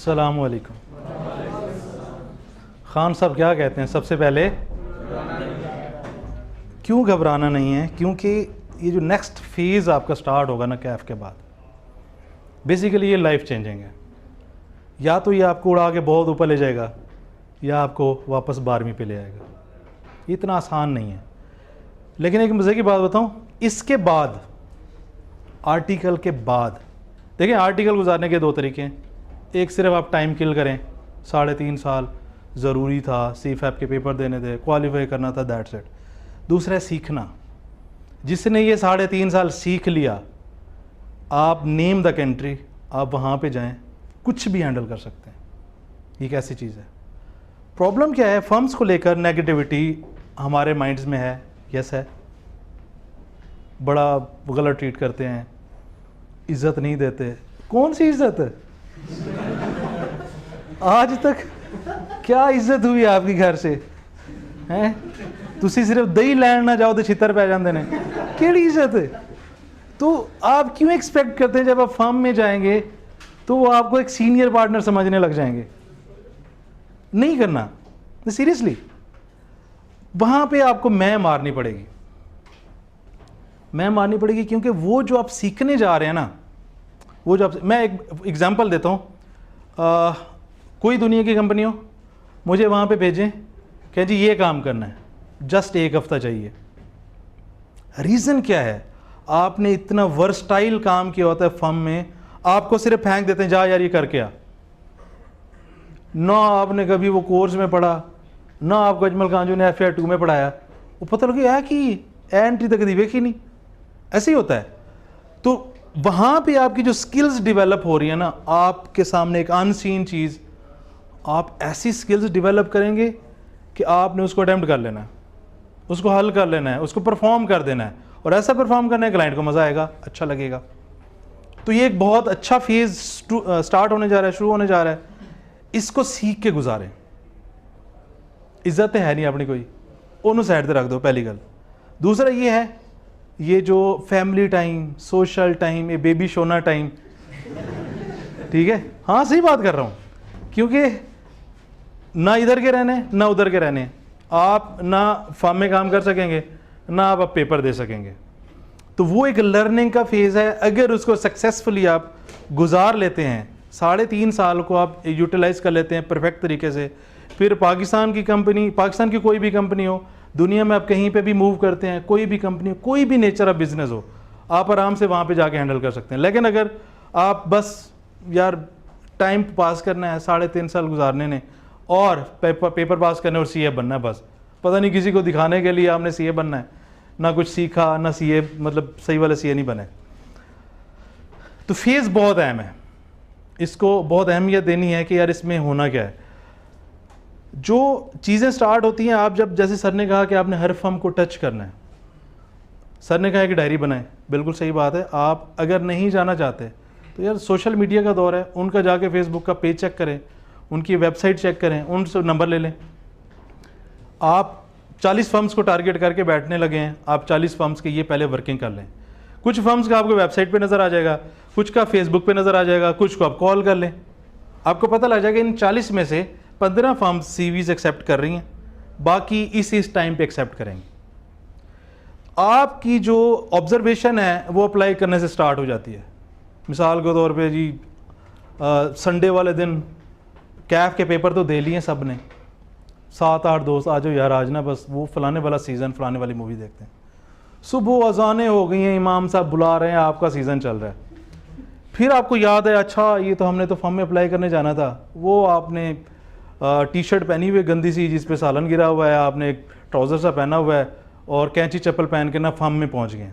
अस्सलाम वालेकुम। खान साहब क्या कहते हैं सबसे पहले? क्यों घबराना नहीं है? क्योंकि ये जो नेक्स्ट फेज़ आपका स्टार्ट होगा ना कैफ के बाद, बेसिकली ये लाइफ चेंजिंग है। या तो ये आपको उड़ा के बहुत ऊपर ले जाएगा या आपको वापस 12वीं पे ले आएगा। ये इतना आसान नहीं है। लेकिन एक मज़े की बात बताऊं, इसके बाद आर्टिकल के बाद देखिए, आर्टिकल गुजारने के दो तरीके हैं। एक सिर्फ आप टाइम किल करें, 3.5 साल ज़रूरी था, CFAP के पेपर देने थे, क्वालिफाई करना था, दैट्स इट। दूसरा है सीखना। जिसने ये 3.5 साल सीख लिया, आप नेम द कंट्री, आप वहाँ पे जाएं, कुछ भी हैंडल कर सकते हैं। ये कैसी चीज़ है? प्रॉब्लम क्या है? फर्म्स को लेकर नेगेटिविटी हमारे माइंड्स में है। यस है, बड़ा गलत ट्रीट करते हैं, इज़्ज़त नहीं देते। कौन सी इज़्ज़त है? आज तक क्या इज़्ज़त हुई आपकी घर से? हैं तुसी सिर्फ दही लैन ना जाओ तो छितर पै जाते ने। केड़ी इज़्ज़त है? तो आप क्यों एक्सपेक्ट करते हैं जब आप फर्म में जाएंगे तो वो आपको एक सीनियर पार्टनर समझने लग जाएंगे? नहीं करना, सीरियसली। वहाँ पे आपको मैं मारनी पड़ेगी, मैं मारनी पड़ेगी, क्योंकि वो जो आप सीखने जा रहे हैं ना, वो जो आप, मैं एक एग्जांपल देता हूँ। कोई दुनिया की कंपनी हो, मुझे वहाँ पे भेजें, कहें जी ये काम करना है, जस्ट 1 हफ्ता चाहिए। रीज़न क्या है? आपने इतना वर्सटाइल काम किया होता है फर्म में, आपको सिर्फ फेंक देते हैं, जा यार ये करके आ। ना आपने कभी वो कोर्स में पढ़ा, ना आपको अजमल कांजू ने FAR 2 में पढ़ाया, वो पता लगे यार कि एंट्री तक कभी देखी नहीं। ऐसे ही होता है। तो वहाँ पे आपकी जो स्किल्स डेवलप हो रही है ना, आपके सामने एक अनसीन चीज़, आप ऐसी स्किल्स डेवलप करेंगे कि आपने उसको अटेम्प्ट कर लेना है, उसको हल कर लेना है, उसको परफॉर्म कर देना है, और ऐसा परफॉर्म करने क्लाइंट को मज़ा आएगा, अच्छा लगेगा। तो ये एक बहुत अच्छा फेज़ स्टार्ट होने जा रहा है, शुरू होने जा रहा है। इसको सीख के गुजारें। इज्जत है नहीं अपनी कोई, उन्होंने साइड पे रख दो, पहली गल। दूसरा ये है, ये जो फैमिली टाइम, सोशल टाइम, ये बेबी शोना टाइम, ठीक है, हाँ सही बात कर रहा हूँ, क्योंकि ना इधर के रहने ना उधर के रहने, आप ना फार्म में काम कर सकेंगे ना आप पेपर दे सकेंगे। तो वो एक लर्निंग का फेज़ है। अगर उसको सक्सेसफुली आप गुजार लेते हैं, 3.5 साल को आप यूटिलाइज़ कर लेते हैं परफेक्ट तरीके से, फिर पाकिस्तान की कंपनी, पाकिस्तान की कोई भी कंपनी हो, दुनिया में आप कहीं पे भी मूव करते हैं, कोई भी कंपनी हो, कोई भी नेचर ऑफ बिजनेस हो, आप आराम से वहाँ पे जाके हैंडल कर सकते हैं। लेकिन अगर आप बस यार टाइम पास करना है, 3.5 साल गुजारने ने, और पेपर पास करने और CA बनना है, बस पता नहीं किसी को दिखाने के लिए आपने CA बनना है, ना कुछ सीखा ना CA, मतलब सही वाला CA नहीं बने। तो फेज़ बहुत अहम है, इसको बहुत अहमियत देनी है कि यार इसमें होना क्या है। जो चीज़ें स्टार्ट होती हैं, आप जब, जैसे सर ने कहा कि आपने हर फर्म को टच करना है, सर ने कहा कि डायरी बनाएं, बिल्कुल सही बात है। आप अगर नहीं जाना चाहते तो यार सोशल मीडिया का दौर है, उनका जाके फेसबुक का पेज चेक करें, उनकी वेबसाइट चेक करें, उनसे नंबर ले लें। आप 40 फर्म्स को टारगेट करके बैठने लगे हैं, आप 40 फर्म्स के ये पहले वर्किंग कर लें। कुछ फर्म्स का आपको वेबसाइट पे नज़र आ जाएगा, कुछ का फेसबुक पे नज़र आ जाएगा, कुछ को आप कॉल कर लें, आपको पता लग जाएगा इन 40 में से 15 फर्म्स CVs एक्सेप्ट कर रही हैं, बाकी इस टाइम पे एक्सेप्ट करेंगे। आपकी जो ऑब्जर्वेशन है वो अप्लाई करने से स्टार्ट हो जाती है। मिसाल के तौर पे जी, संडे वाले दिन कैफ के पेपर तो दे लिए सब ने, 7-8 दोस्त आ जाओ यार आज ना बस वो फलाने वाला सीज़न, फलाने वाली मूवी देखते हैं। सुबह अजानें हो गई हैं, इमाम साहब बुला रहे हैं, आपका सीज़न चल रहा है। फिर आपको याद है, अच्छा ये तो हमने तो फॉर्म में अप्लाई करने जाना था, वो आपने टी-शर्ट पहनी हुई गंदी सी जिस पे सालन गिरा हुआ है, आपने एक ट्राउज़र सा पहना हुआ है और कैंची चप्पल पहन के ना फॉर्म में पहुंच गए।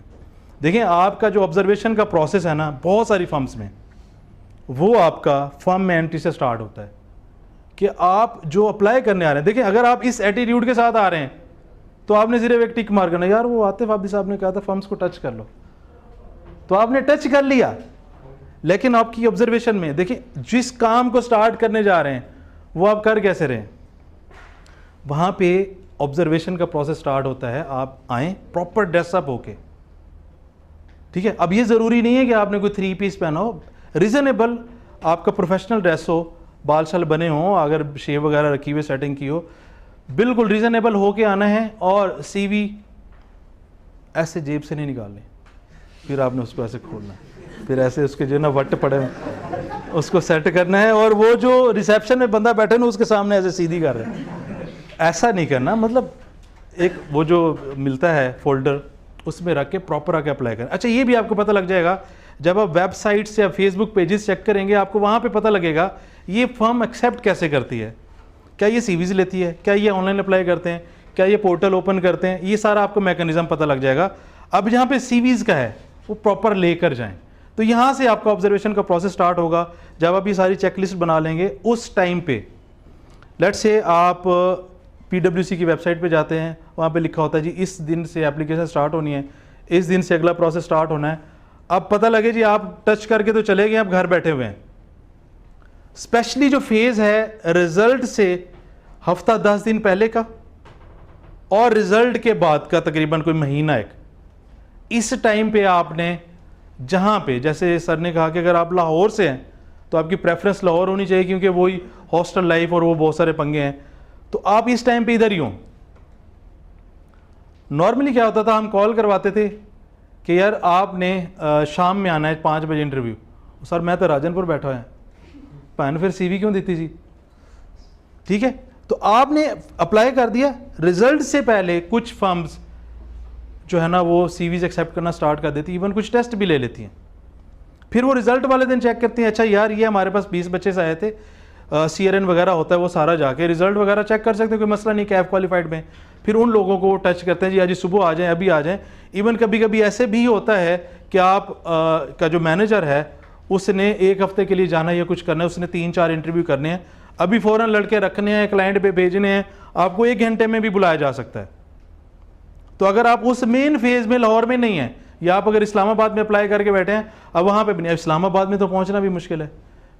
देखिए आपका जो ऑब्जर्वेशन का प्रोसेस है ना, बहुत सारी फर्म्स में, वो आपका फर्म में एंट्री से स्टार्ट होता है कि आप जो अप्लाई करने आ रहे हैं। देखिए अगर आप इस एटीट्यूड के साथ आ रहे हैं तो आपने सिर्फ एक टिक मार करना, यार वो आतिफ आबिद साहब ने कहा था फर्म्स को टच कर लो, तो आपने टच कर लिया। लेकिन आपकी ऑब्जर्वेशन में देखिए, जिस काम को स्टार्ट करने जा रहे हैं वो आप कर कैसे रहे हैं, वहाँ पे ऑब्जर्वेशन का प्रोसेस स्टार्ट होता है। आप आए प्रॉपर ड्रेसअप होके, ठीक है। अब ये ज़रूरी नहीं है कि आपने कोई 3 पीस पहना हो, रीज़नेबल आपका प्रोफेशनल ड्रेस हो, बाल शाल बने हों, अगर शेव वगैरह रखी हुई सेटिंग की हो, बिल्कुल रीज़नेबल हो के आना है। और सीवी ऐसे जेब से नहीं निकालनी, फिर आपने उसको ऐसे खोलना है, फिर ऐसे उसके जो ना वट पड़े उसको सेट करना है, और वो जो रिसेप्शन में बंदा बैठे ना उसके सामने ऐसे सीधी कर रहे हैं, ऐसा नहीं करना। मतलब एक वो जो मिलता है फोल्डर, उसमें रख के प्रॉपर आके अप्लाई करें। अच्छा, ये भी आपको पता लग जाएगा जब आप वेबसाइट्स या फेसबुक पेजेस चेक करेंगे, आपको वहाँ पे पता लगेगा ये फर्म एक्सेप्ट कैसे करती है, क्या ये सीवीज लेती है, क्या ये ऑनलाइन अप्लाई करते हैं, क्या ये पोर्टल ओपन करते हैं, ये सारा आपको मैकेनिज्म पता लग जाएगा। अब जहाँ पे सीवीज का है वो प्रॉपर लेकर जाएं, तो यहाँ से आपका ऑब्जर्वेशन का प्रोसेस स्टार्ट होगा। जब आप ये सारी चेकलिस्ट बना लेंगे, उस टाइम पे लेट्स से आप PwC की वेबसाइट पे जाते हैं, वहाँ पे लिखा होता है जी इस दिन से एप्लीकेशन स्टार्ट होनी है, इस दिन से अगला प्रोसेस स्टार्ट होना है। अब पता लगे जी आप टच करके तो चले गए, आप घर बैठे हुए हैं। स्पेशली जो फेज है रिजल्ट से हफ्ता 10 दिन पहले का और रिजल्ट के बाद का तकरीबन कोई महीना एक, इस टाइम पे आपने जहाँ पे, जैसे सर ने कहा कि अगर आप लाहौर से हैं तो आपकी प्रेफरेंस लाहौर होनी चाहिए, क्योंकि वही हॉस्टल लाइफ और वो बहुत सारे पंगे हैं, तो आप इस टाइम पे इधर ही हों। नॉर्मली क्या होता था, हम कॉल करवाते थे कि यार आपने शाम में आना है 5 बजे इंटरव्यू। सर मैं तो राजनपुर बैठा है, पैन फिर सीवी क्यों देती थी? ठीक है, तो आपने अप्लाई कर दिया, रिजल्ट से पहले कुछ फर्म्स जो है ना वो सीवीज एक्सेप्ट करना स्टार्ट कर देती, इवन कुछ टेस्ट भी ले लेती हैं। फिर वो रिजल्ट वाले दिन चेक करती हैं, अच्छा यार ये हमारे पास 20 बच्चे से आए थे, CRN वगैरह होता है, वो सारा जाके रिजल्ट वगैरह चेक कर सकते हैं, कोई मसला नहीं, कैफ क्वालिफाइड में। फिर उन लोगों को टच करते हैं, जी आज सुबह आ जाएं, अभी आ जाएं। इवन कभी कभी ऐसे भी होता है कि आप का जो मैनेजर है उसने 1 हफ्ते के लिए जाना या कुछ करना है, उसने 3-4 इंटरव्यू करने हैं, अभी फ़ौरन लड़के रखने हैं, क्लाइंट पे भेजने हैं, आपको 1 घंटे में भी बुलाया जा सकता है। तो अगर आप उस मेन फेज में लाहौर में नहीं है, या आप अगर इस्लामाबाद में अप्लाई करके बैठे हैं, अब वहाँ पे भी नहीं, इस्लामाबाद में तो पहुँचना भी मुश्किल है,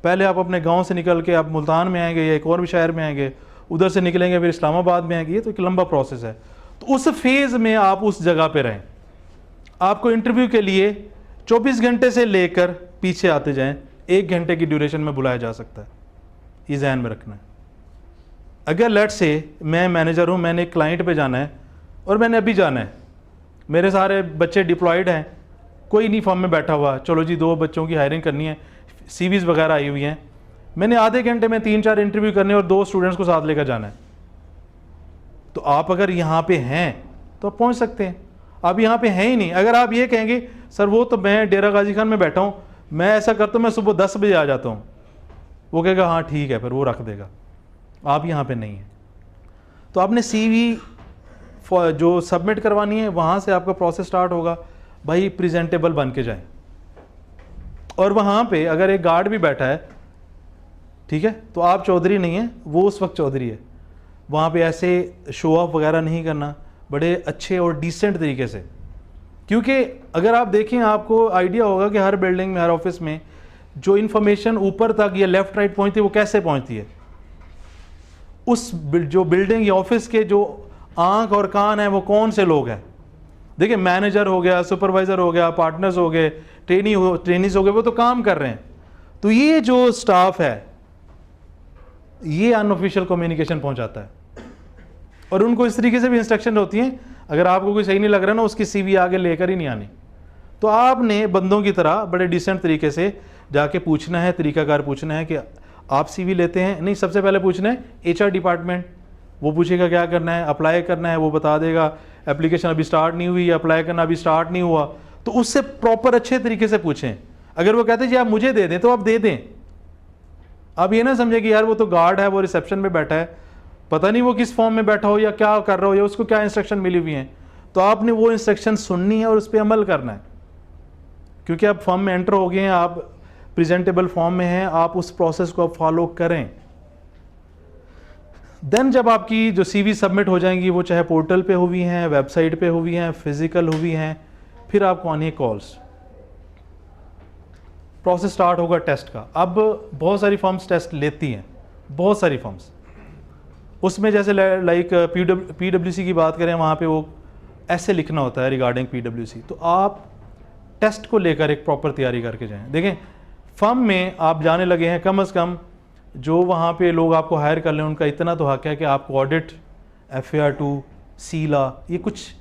पहले आप अपने गांव से निकल के आप मुल्तान में आएंगे या एक और भी शहर में आएंगे, उधर से निकलेंगे फिर इस्लामाबाद में आएंगे, ये तो एक लंबा प्रोसेस है। तो उस फेज़ में आप उस जगह पे रहें, आपको इंटरव्यू के लिए 24 घंटे से लेकर पीछे आते जाएं, 1 घंटे की ड्यूरेशन में बुलाया जा सकता है, ये ध्यान में रखना है। अगर लेट्स से मैं मैनेजर हूँ, मैंने एक क्लाइंट पे जाना है और मैंने अभी जाना है, मेरे सारे बच्चे डिप्लॉयड हैं, कोई नहीं फॉर्म में बैठा हुआ, चलो जी 2 बच्चों की हायरिंग करनी है, सीवीज वगैरह आई हुई हैं, मैंने आधे घंटे में 3-4 इंटरव्यू करने और 2 स्टूडेंट्स को साथ लेकर जाना है। तो आप अगर यहाँ पे हैं तो आप पहुँच सकते हैं, आप यहाँ पे हैं ही नहीं। अगर आप ये कहेंगे सर वो तो मैं डेरा गाजी खान में बैठा हूँ, मैं ऐसा करता हूँ मैं सुबह 10 बजे आ जाता हूँ, वो कहेगा हाँ ठीक है, फिर वो रख देगा, आप यहाँ पे नहीं हैं। तो आपने CV जो सबमिट करवानी है, वहाँ से आपका प्रोसेस स्टार्ट होगा, भाई प्रेजेंटेबल बन के जाएं। और वहाँ पे अगर एक गार्ड भी बैठा है, ठीक है, तो आप चौधरी नहीं हैं, वो उस वक्त चौधरी है। वहाँ पे ऐसे शो ऑफ वगैरह नहीं करना, बड़े अच्छे और डिसेंट तरीके से, क्योंकि अगर आप देखें आपको आइडिया होगा कि हर बिल्डिंग में, हर ऑफिस में जो इन्फॉर्मेशन ऊपर तक या लेफ्ट राइट पहुँचती है वो कैसे पहुँचती है, उस जो बिल्डिंग या ऑफिस के जो आंख और कान है वो कौन से लोग हैं। देखिए मैनेजर हो गया, सुपरवाइजर हो गया, पार्टनर्स हो गए, ट्रेनीज हो गए, वो तो काम कर रहे हैं। तो ये जो स्टाफ है ये अनऑफिशियल कम्युनिकेशन पहुंचाता है, और उनको इस तरीके से भी इंस्ट्रक्शन होती हैं, अगर आपको कोई सही नहीं लग रहा ना, उसकी CV आगे लेकर ही नहीं आनी। तो आपने बंदों की तरह बड़े डिसेंट तरीके से जाके पूछना है, तरीकाकार पूछना है कि आप CV लेते हैं, नहीं सबसे पहले पूछना है HR डिपार्टमेंट, वो पूछेगा क्या करना है, अप्लाई करना है, वो बता देगा एप्लीकेशन अभी स्टार्ट नहीं हुई, अप्लाई करना अभी स्टार्ट नहीं हुआ, तो उससे प्रॉपर अच्छे तरीके से पूछें। अगर वो कहते हैं जी आप मुझे दे दें, तो आप दे दें। आप ये ना समझे कि यार वो तो गार्ड है, वो रिसेप्शन में बैठा है, पता नहीं वो किस फॉर्म में बैठा हो या क्या कर रहा हो या उसको क्या इंस्ट्रक्शन मिली हुई हैं, तो आपने वो इंस्ट्रक्शन सुननी है और उस पर अमल करना है, क्योंकि आप फॉर्म में एंटर हो गए हैं, आप प्रेजेंटेबल फॉर्म में हैं, आप उस प्रोसेस को आप फॉलो करें। देन जब आपकी जो CV सबमिट हो जाएंगी, वो चाहे पोर्टल पे हुई हैं, वेबसाइट पे हुई हैं, फिजिकल हुई हैं, फिर आपको आनी है कॉल्स, प्रोसेस स्टार्ट होगा टेस्ट का। अब बहुत सारी फर्म्स टेस्ट लेती हैं, बहुत सारी फर्म्स, उसमें जैसे लाइक PwC की बात करें, वहाँ पे वो ऐसे लिखना होता है रिगार्डिंग PwC, तो आप टेस्ट को लेकर एक प्रॉपर तैयारी करके जाएं। देखें फर्म में आप जाने लगे हैं, कम से कम जो वहाँ पे लोग आपको हायर कर लें उनका इतना तो हक है कि आपको ऑडिट, FAR2, सीला, ये कुछ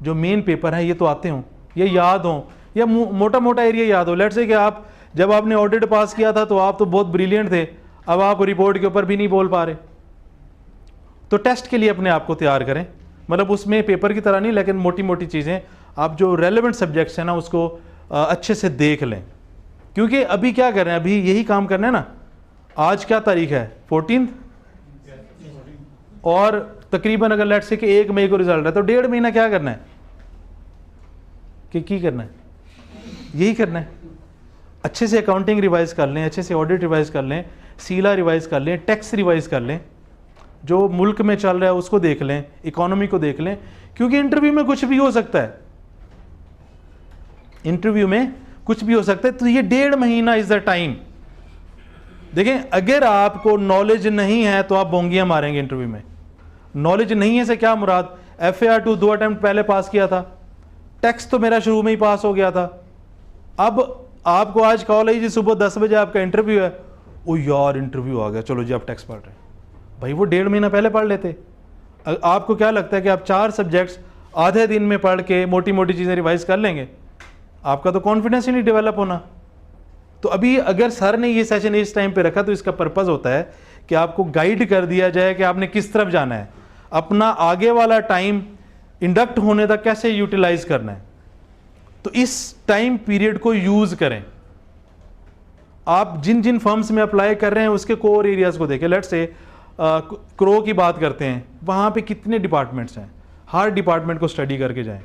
जो मेन पेपर हैं ये तो आते हों, ये याद हों, या मोटा मोटा एरिया याद हो। लेट्स से कि आप जब आपने ऑडिट पास किया था तो आप तो बहुत ब्रिलियंट थे, अब आप रिपोर्ट के ऊपर भी नहीं बोल पा रहे, तो टेस्ट के लिए अपने आप को तैयार करें। मतलब उसमें पेपर की तरह नहीं, लेकिन मोटी मोटी चीज़ें आप जो रेलेवेंट सब्जेक्ट्स हैं ना उसको अच्छे से देख लें, क्योंकि अभी क्या कर रहे हैं, अभी यही काम करना है ना। आज क्या तारीख है, 14, और तकरीबन अगर लेट्स से कि 1 मई को रिजल्ट है तो 1.5 महीना क्या करना है कि करना है, यही करना है। अच्छे से अकाउंटिंग रिवाइज कर लें, अच्छे से ऑडिट रिवाइज कर लें, सीला रिवाइज कर लें, टैक्स रिवाइज कर लें, जो मुल्क में चल रहा है उसको देख लें, इकोनॉमी को देख लें, क्योंकि इंटरव्यू में कुछ भी हो सकता है, इंटरव्यू में कुछ भी हो सकता है। तो ये 1.5 महीना इज द टाइम। देखें, अगर आपको नॉलेज नहीं है तो आप बोंगियां मारेंगे इंटरव्यू में। नॉलेज नहीं है से क्या मुराद, FAR2 2 अटेम्प्ट पहले पास किया था, टैक्स तो मेरा शुरू में ही पास हो गया था, अब आपको आज कॉल है जी सुबह 10 बजे आपका इंटरव्यू है, ओ यार इंटरव्यू आ गया, चलो जी आप टैक्स पढ़ रहे हैं। भाई वो 1.5 महीना पहले पढ़ लेते। आपको क्या लगता है कि आप 4 सब्जेक्ट्स आधे दिन में पढ़ के मोटी मोटी चीज़ें रिवाइज कर लेंगे? आपका तो कॉन्फिडेंस ही नहीं डेवलप होना। तो अभी अगर सर ने ये सेशन इस टाइम पे रखा तो इसका पर्पज़ होता है कि आपको गाइड कर दिया जाए कि आपने किस तरफ जाना है, अपना आगे वाला टाइम इंडक्ट होने तक कैसे यूटिलाइज करना है। तो इस टाइम पीरियड को यूज़ करें। आप जिन जिन फर्म्स में अप्लाई कर रहे हैं उसके कोर एरियाज़ को देखें। लेट्स से क्रो की बात करते हैं, वहाँ पे कितने डिपार्टमेंट्स हैं, हर डिपार्टमेंट को स्टडी करके जाएं,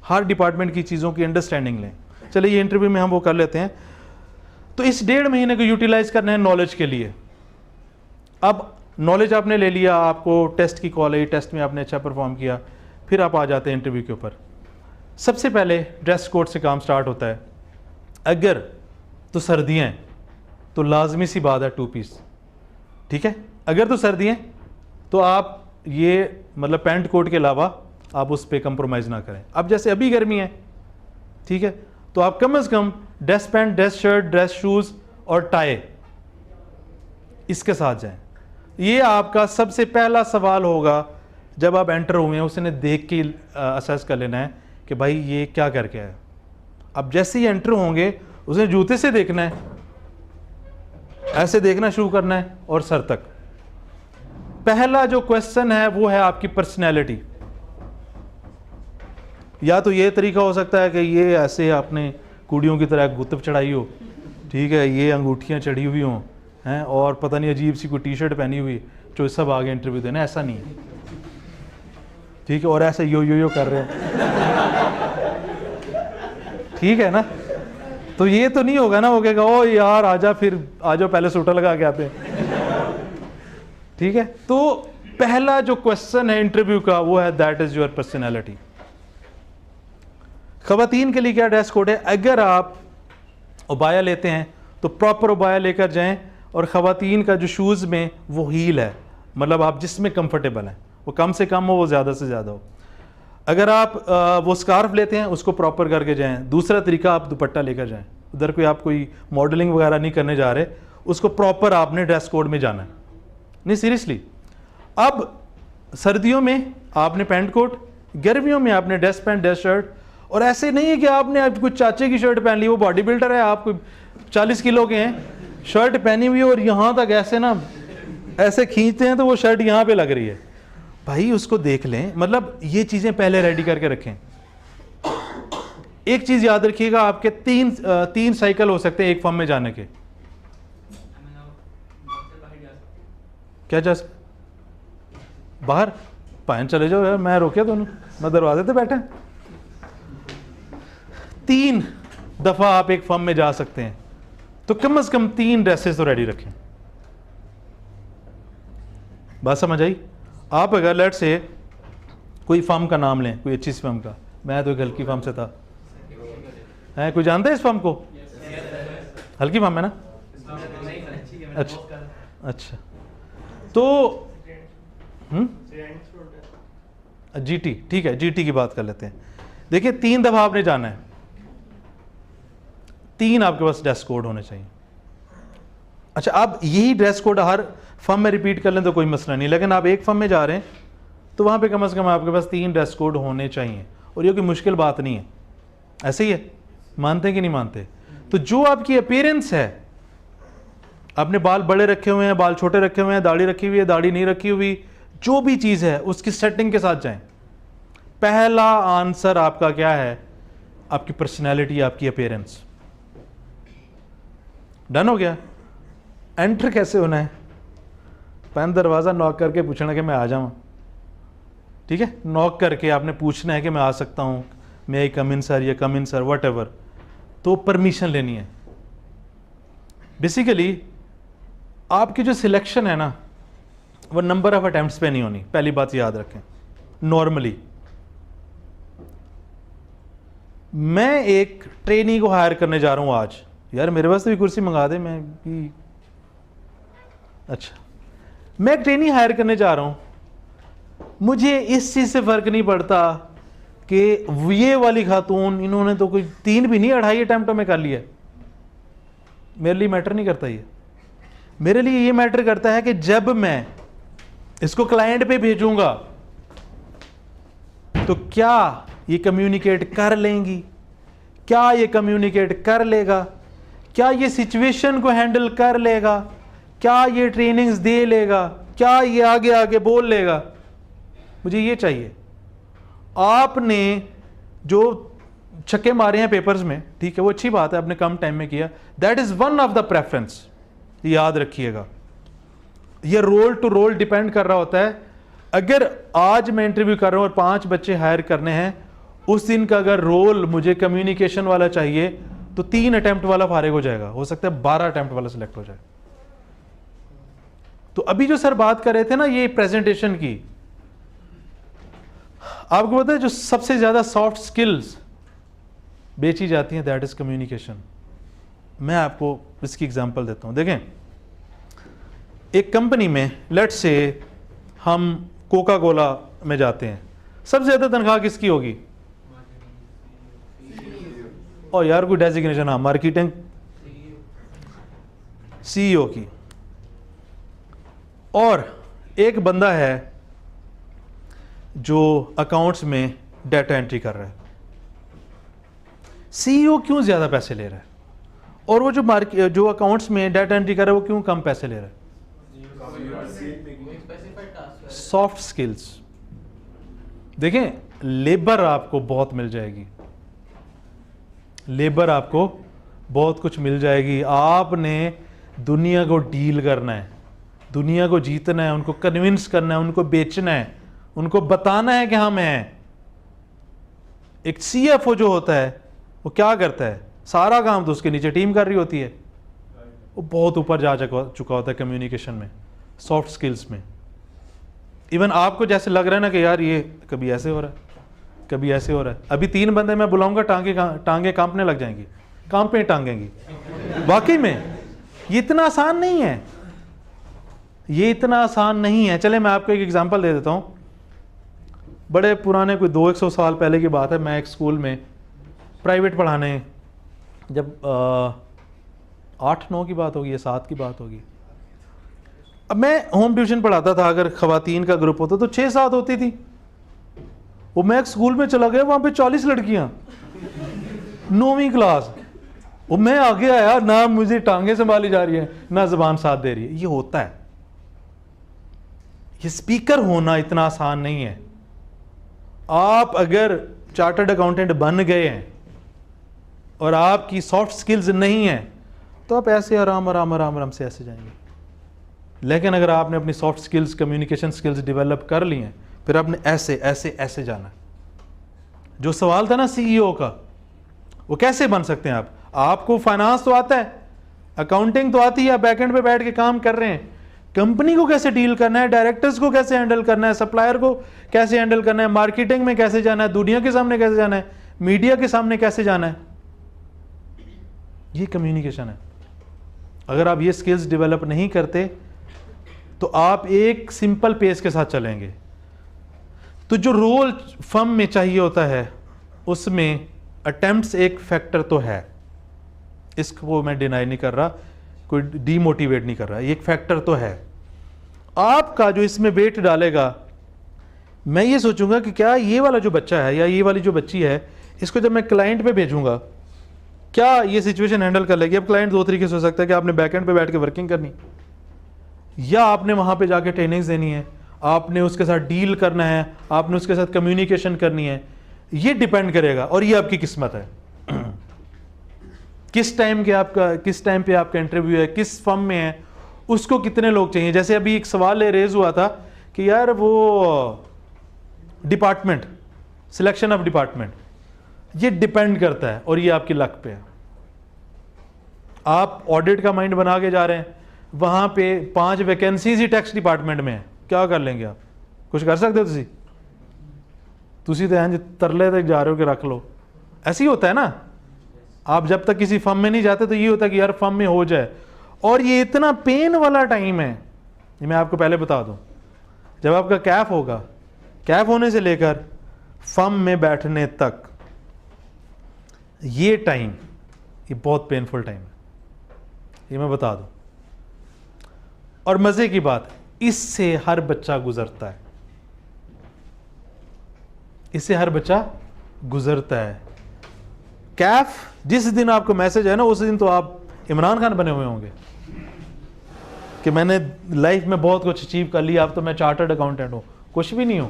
हर डिपार्टमेंट की चीज़ों की अंडरस्टैंडिंग लें। चलिए ये इंटरव्यू में हम वो कर लेते हैं। तो इस 1.5 महीने को यूटिलाइज करना है नॉलेज के लिए। अब नॉलेज आपने ले लिया, आपको टेस्ट की कॉल आई, टेस्ट में आपने अच्छा परफॉर्म किया, फिर आप आ जाते हैं इंटरव्यू के ऊपर। सबसे पहले ड्रेस कोड से काम स्टार्ट होता है। अगर तो सर्दियाँ हैं तो लाजमी सी बात है 2 पीस, ठीक है। अगर तो सर्दियाँ तो आप ये मतलब पैंट कोट के अलावा आप उस पर कंप्रोमाइज़ ना करें। अब जैसे अभी गर्मी है, ठीक है, तो आप कम से कम dress pant, dress shirt, dress shoes और टाई इसके साथ जाएं। ये आपका सबसे पहला सवाल होगा जब आप एंटर हुए हैं, उसने देख के असेस कर लेना है कि भाई ये क्या करके आया। अब जैसे ही एंटर होंगे उसने जूते से देखना है, ऐसे देखना शुरू करना है और सर तक। पहला जो क्वेश्चन है वो है आपकी पर्सनैलिटी। या तो ये तरीका हो सकता है कि ये ऐसे आपने कुड़ियों की तरह गुत्तब चढ़ाई हो, ठीक है, ये अंगूठियाँ चढ़ी हुई हों हैं और पता नहीं अजीब सी कोई टी-शर्ट पहनी हुई, जो सब आगे इंटरव्यू देना, ऐसा नहीं है, ठीक है, और ऐसे यो कर रहे हैं, ठीक है ना। तो ये तो नहीं होगा ना, वो कहेगा ओ यार आजा, फिर आ जाओ पहले सूटा लगा के आते हैं, ठीक है। तो पहला जो क्वेश्चन है इंटरव्यू का वो है दैट इज योर पर्सनैलिटी। खवातीन के लिए क्या ड्रेस कोड है? अगर आप उबाया लेते हैं तो प्रॉपर उबाया लेकर जाएं, और खवातीन का जो शूज़ में वो हील है, मतलब आप जिसमें कंफर्टेबल हैं, वो कम से कम हो, वो ज़्यादा से ज़्यादा हो। अगर आप वो स्कार्फ लेते हैं उसको प्रॉपर करके जाएं। दूसरा तरीका, आप दुपट्टा लेकर जाएं। उधर कोई आप कोई मॉडलिंग वगैरह नहीं करने जा रहे, उसको प्रॉपर आपने ड्रेस कोड में जाना है, नहीं सीरियसली। अब सर्दियों में आपने पैंट कोट, गर्मियों में आपने ड्रेस पैंट, ड्रेस शर्ट। और ऐसे नहीं है कि आपने अब कुछ चाचे की शर्ट पहन ली, वो बॉडी बिल्डर है, आप 40 किलो के हैं, शर्ट पहनी हुई और यहाँ तक ऐसे ना ऐसे खींचते हैं तो वो शर्ट यहाँ पे लग रही है। भाई उसको देख लें, मतलब ये चीज़ें पहले रेडी करके रखें। एक चीज़ याद रखिएगा, आपके तीन साइकिल हो सकते हैं एक फॉर्म में जाने के। क्या जा बाहर पायन चले जाओ यार, मैं रोके दोनों, मैं दरवाजे पे बैठा। 3 दफ़ा आप एक फॉर्म में जा सकते हैं, तो कम से कम 3 ड्रेसेस तो रेडी रखें। बात समझ आई? आप अगर लेट से कोई फर्म का नाम लें, कोई अच्छी सी फर्म का, मैं तो एक हल्की फर्म से था, है कोई जानता है इस फर्म को? हल्की फर्म है ना? अच्छा तो जीटी, ठीक है, जीटी की बात कर लेते हैं। देखिए 3 दफ़ा आपने जाना है, 3 आपके पास ड्रेस कोड होने चाहिए, अच्छा, आप यही ड्रेस कोड हर फर्म में रिपीट कर लें तो कोई मसला नहीं, लेकिन आप एक फर्म में जा रहे हैं तो वहाँ पे कम से कम आपके पास 3 ड्रेस कोड होने चाहिए, और ये कोई मुश्किल बात नहीं है। ऐसे ही है, मानते हैं कि नहीं मानते? तो जो आपकी अपीयरेंस है, आपने बाल बड़े रखे हुए हैं, बाल छोटे रखे हुए हैं, दाढ़ी रखी हुई है, दाढ़ी नहीं रखी हुई, जो भी चीज़ है उसकी सेटिंग के साथ जाएं। पहला आंसर आपका क्या है? आपकी पर्सनैलिटी, आपकी अपीयरेंस। डन हो गया? एंटर कैसे होना है? पहले दरवाज़ा नॉक करके पूछना कि मैं आ जाऊँ, ठीक है? नॉक करके आपने पूछना है कि मैं आ सकता हूँ, मे आई कम इन सर, या कम इन सर, वट एवर, तो परमिशन लेनी है। बेसिकली आपकी जो सिलेक्शन है ना, वो नंबर ऑफ अटेम्प्ट्स पे नहीं होनी, पहली बात याद रखें। नॉर्मली मैं एक ट्रेनी को हायर करने जा रहा हूँ आज, यार मेरे पास तो भी कुर्सी मंगा दे, मैं भी, अच्छा, मैं एक ट्रेनी हायर करने जा रहा हूँ, मुझे इस चीज़ से फ़र्क नहीं पड़ता कि ये वाली खातून, इन्होंने तो कोई 3 भी नहीं 2.5 अटैम्प्टों में कर लिया। मेरे लिए मैटर नहीं करता ये। मेरे लिए ये मैटर करता है कि जब मैं इसको क्लाइंट पे भेजूंगा तो क्या ये कम्युनिकेट कर लेंगी, क्या ये कम्युनिकेट कर लेगा, क्या ये सिचुएशन को हैंडल कर लेगा, क्या ये ट्रेनिंग्स दे लेगा, क्या ये आगे आगे बोल लेगा। मुझे ये चाहिए। आपने जो छक्के मारे हैं पेपर्स में, ठीक है, वो अच्छी बात है, आपने कम टाइम में किया, that is one of the preference, याद रखिएगा। ये रोल टू रोल डिपेंड कर रहा होता है। अगर आज मैं इंटरव्यू कर रहा हूं और 5 बच्चे हायर करने हैं, उस दिन का अगर रोल मुझे कम्युनिकेशन वाला चाहिए तो 3 अटेम्प्ट वाला फारिग हो जाएगा, हो सकता है 12 अटेम्प्ट वाला सिलेक्ट हो जाए। तो अभी जो सर बात कर रहे थे ना ये प्रेजेंटेशन की, आपको पता है जो सबसे ज्यादा सॉफ्ट स्किल्स बेची जाती हैं, दैट इज कम्युनिकेशन। मैं आपको इसकी एग्जांपल देता हूं। देखें, एक कंपनी में लेट्स से हम कोका कोला में जाते हैं, सबसे ज्यादा तनख्वाह किसकी होगी? और यार कोई डेजिग्नेशन, हाँ, मार्केटिंग सीईओ की। और एक बंदा है जो अकाउंट्स में डाटा एंट्री कर रहा है। सीईओ क्यों ज्यादा पैसे ले रहा है, और वो जो अकाउंट्स में डाटा एंट्री कर रहा है वो क्यों कम पैसे ले रहा है? Soft skills. देखें, लेबर आपको बहुत मिल जाएगी, लेबर आपको बहुत कुछ मिल जाएगी। आपने दुनिया को डील करना है, दुनिया को जीतना है, उनको कन्विंस करना है, उनको बेचना है, उनको बताना है कि हम हैं। एक सीएफओ जो होता है वो क्या करता है? सारा काम तो उसके नीचे टीम कर रही होती है। वो बहुत ऊपर जा चुका होता है कम्युनिकेशन में, सॉफ्ट स्किल्स में। इवन आपको जैसे लग रहा है ना कि यार ये कभी ऐसे हो रहा है, कभी ऐसे हो रहा है, अभी 3 बंदे मैं बुलाऊंगा, टांगे कांपने लग जाएंगी, कांपे टांगेंगी। वाकई में ये इतना आसान नहीं है, ये इतना आसान नहीं है। चले मैं आपको एक एग्जांपल दे देता हूँ। बड़े पुराने, कोई 200-100 साल पहले की बात है, मैं एक स्कूल में प्राइवेट पढ़ाने, जब 8-9 की बात होगी या 7 की बात होगी। अब मैं होम ट्यूशन पढ़ाता था, अगर खवातीन का ग्रुप होता तो 6-7 होती थी। वो मैं एक स्कूल में चला गया, वहां पे 40 लड़कियां, 9वीं क्लास। वो मैं आगे आया ना, मुझे टांगे संभाली जा रही है ना जुबान साथ दे रही है। ये होता है, ये स्पीकर होना इतना आसान नहीं है। आप अगर चार्टर्ड अकाउंटेंट बन गए हैं और आपकी सॉफ्ट स्किल्स नहीं है तो आप ऐसे आराम से ऐसे जाएंगे। लेकिन अगर आपने अपनी soft skills, communication skills develop कर ली हैं, फिर आपने ऐसे ऐसे ऐसे जाना है। जो सवाल था ना सीईओ का, वो कैसे बन सकते हैं आप? आपको फाइनेंस तो आता है, अकाउंटिंग तो आती है, आप बैकएंड पे बैठ के काम कर रहे हैं। कंपनी को कैसे डील करना है, डायरेक्टर्स को कैसे हैंडल करना है, सप्लायर को कैसे हैंडल करना है, मार्केटिंग में कैसे जाना है, दुनिया के सामने कैसे जाना है, मीडिया के सामने कैसे जाना है, ये कम्युनिकेशन है। अगर आप ये स्किल्स डेवलप नहीं करते तो आप एक सिंपल पेस के साथ चलेंगे। तो जो रोल फर्म में चाहिए होता है उसमें अटेम्प्ट्स एक फैक्टर तो है, इसको मैं डिनाई नहीं कर रहा। कोई डीमोटिवेट नहीं कर रहा है, ये एक फैक्टर तो है। आपका जो इसमें वेट डालेगा, मैं ये सोचूंगा कि क्या ये वाला जो बच्चा है या ये वाली जो बच्ची है, इसको जब मैं क्लाइंट पे भेजूंगा क्या ये सिचुएशन हैंडल कर लेगी। अब क्लाइंट दो तरीके से हो सकता है कि आपने बैकएंड पे बैठ के वर्किंग करनी, या आपने वहां पे जाके ट्रेनिंग्स देनी है, आपने उसके साथ डील करना है, आपने उसके साथ कम्युनिकेशन करनी है। ये डिपेंड करेगा और ये आपकी किस्मत है किस टाइम पे आपका इंटरव्यू है, किस फर्म में है, उसको कितने लोग चाहिए। जैसे अभी एक सवाल रेज हुआ था कि यार वो डिपार्टमेंट, सिलेक्शन ऑफ डिपार्टमेंट, ये डिपेंड करता है और ये आपकी लक पे है। आप ऑडिट का माइंड बना के जा रहे हैं, वहां पे 5 वैकेंसीज ही टैक्स डिपार्टमेंट में है, क्या कर लेंगे आप? कुछ कर सकते हो? तुसी तो इंज तरले तक जा रहे हो कि रख लो। ऐसे ही होता है ना, आप जब तक किसी फर्म में नहीं जाते तो ये होता है कि यार फर्म में हो जाए। और ये इतना पेन वाला टाइम है, ये मैं आपको पहले बता दूं, जब आपका कैफ होगा, कैफ होने से लेकर फर्म में बैठने तक, ये टाइम, ये बहुत पेनफुल टाइम है, ये मैं बता दूं। और मजे की बात, इससे हर बच्चा गुजरता है, इससे हर बच्चा गुजरता है। कैफ जिस दिन आपको मैसेज है ना, उस दिन तो आप इमरान खान बने हुए होंगे कि मैंने लाइफ में बहुत कुछ अचीव कर लिया, अब तो मैं चार्टर्ड अकाउंटेंट हूं। कुछ भी नहीं हूं।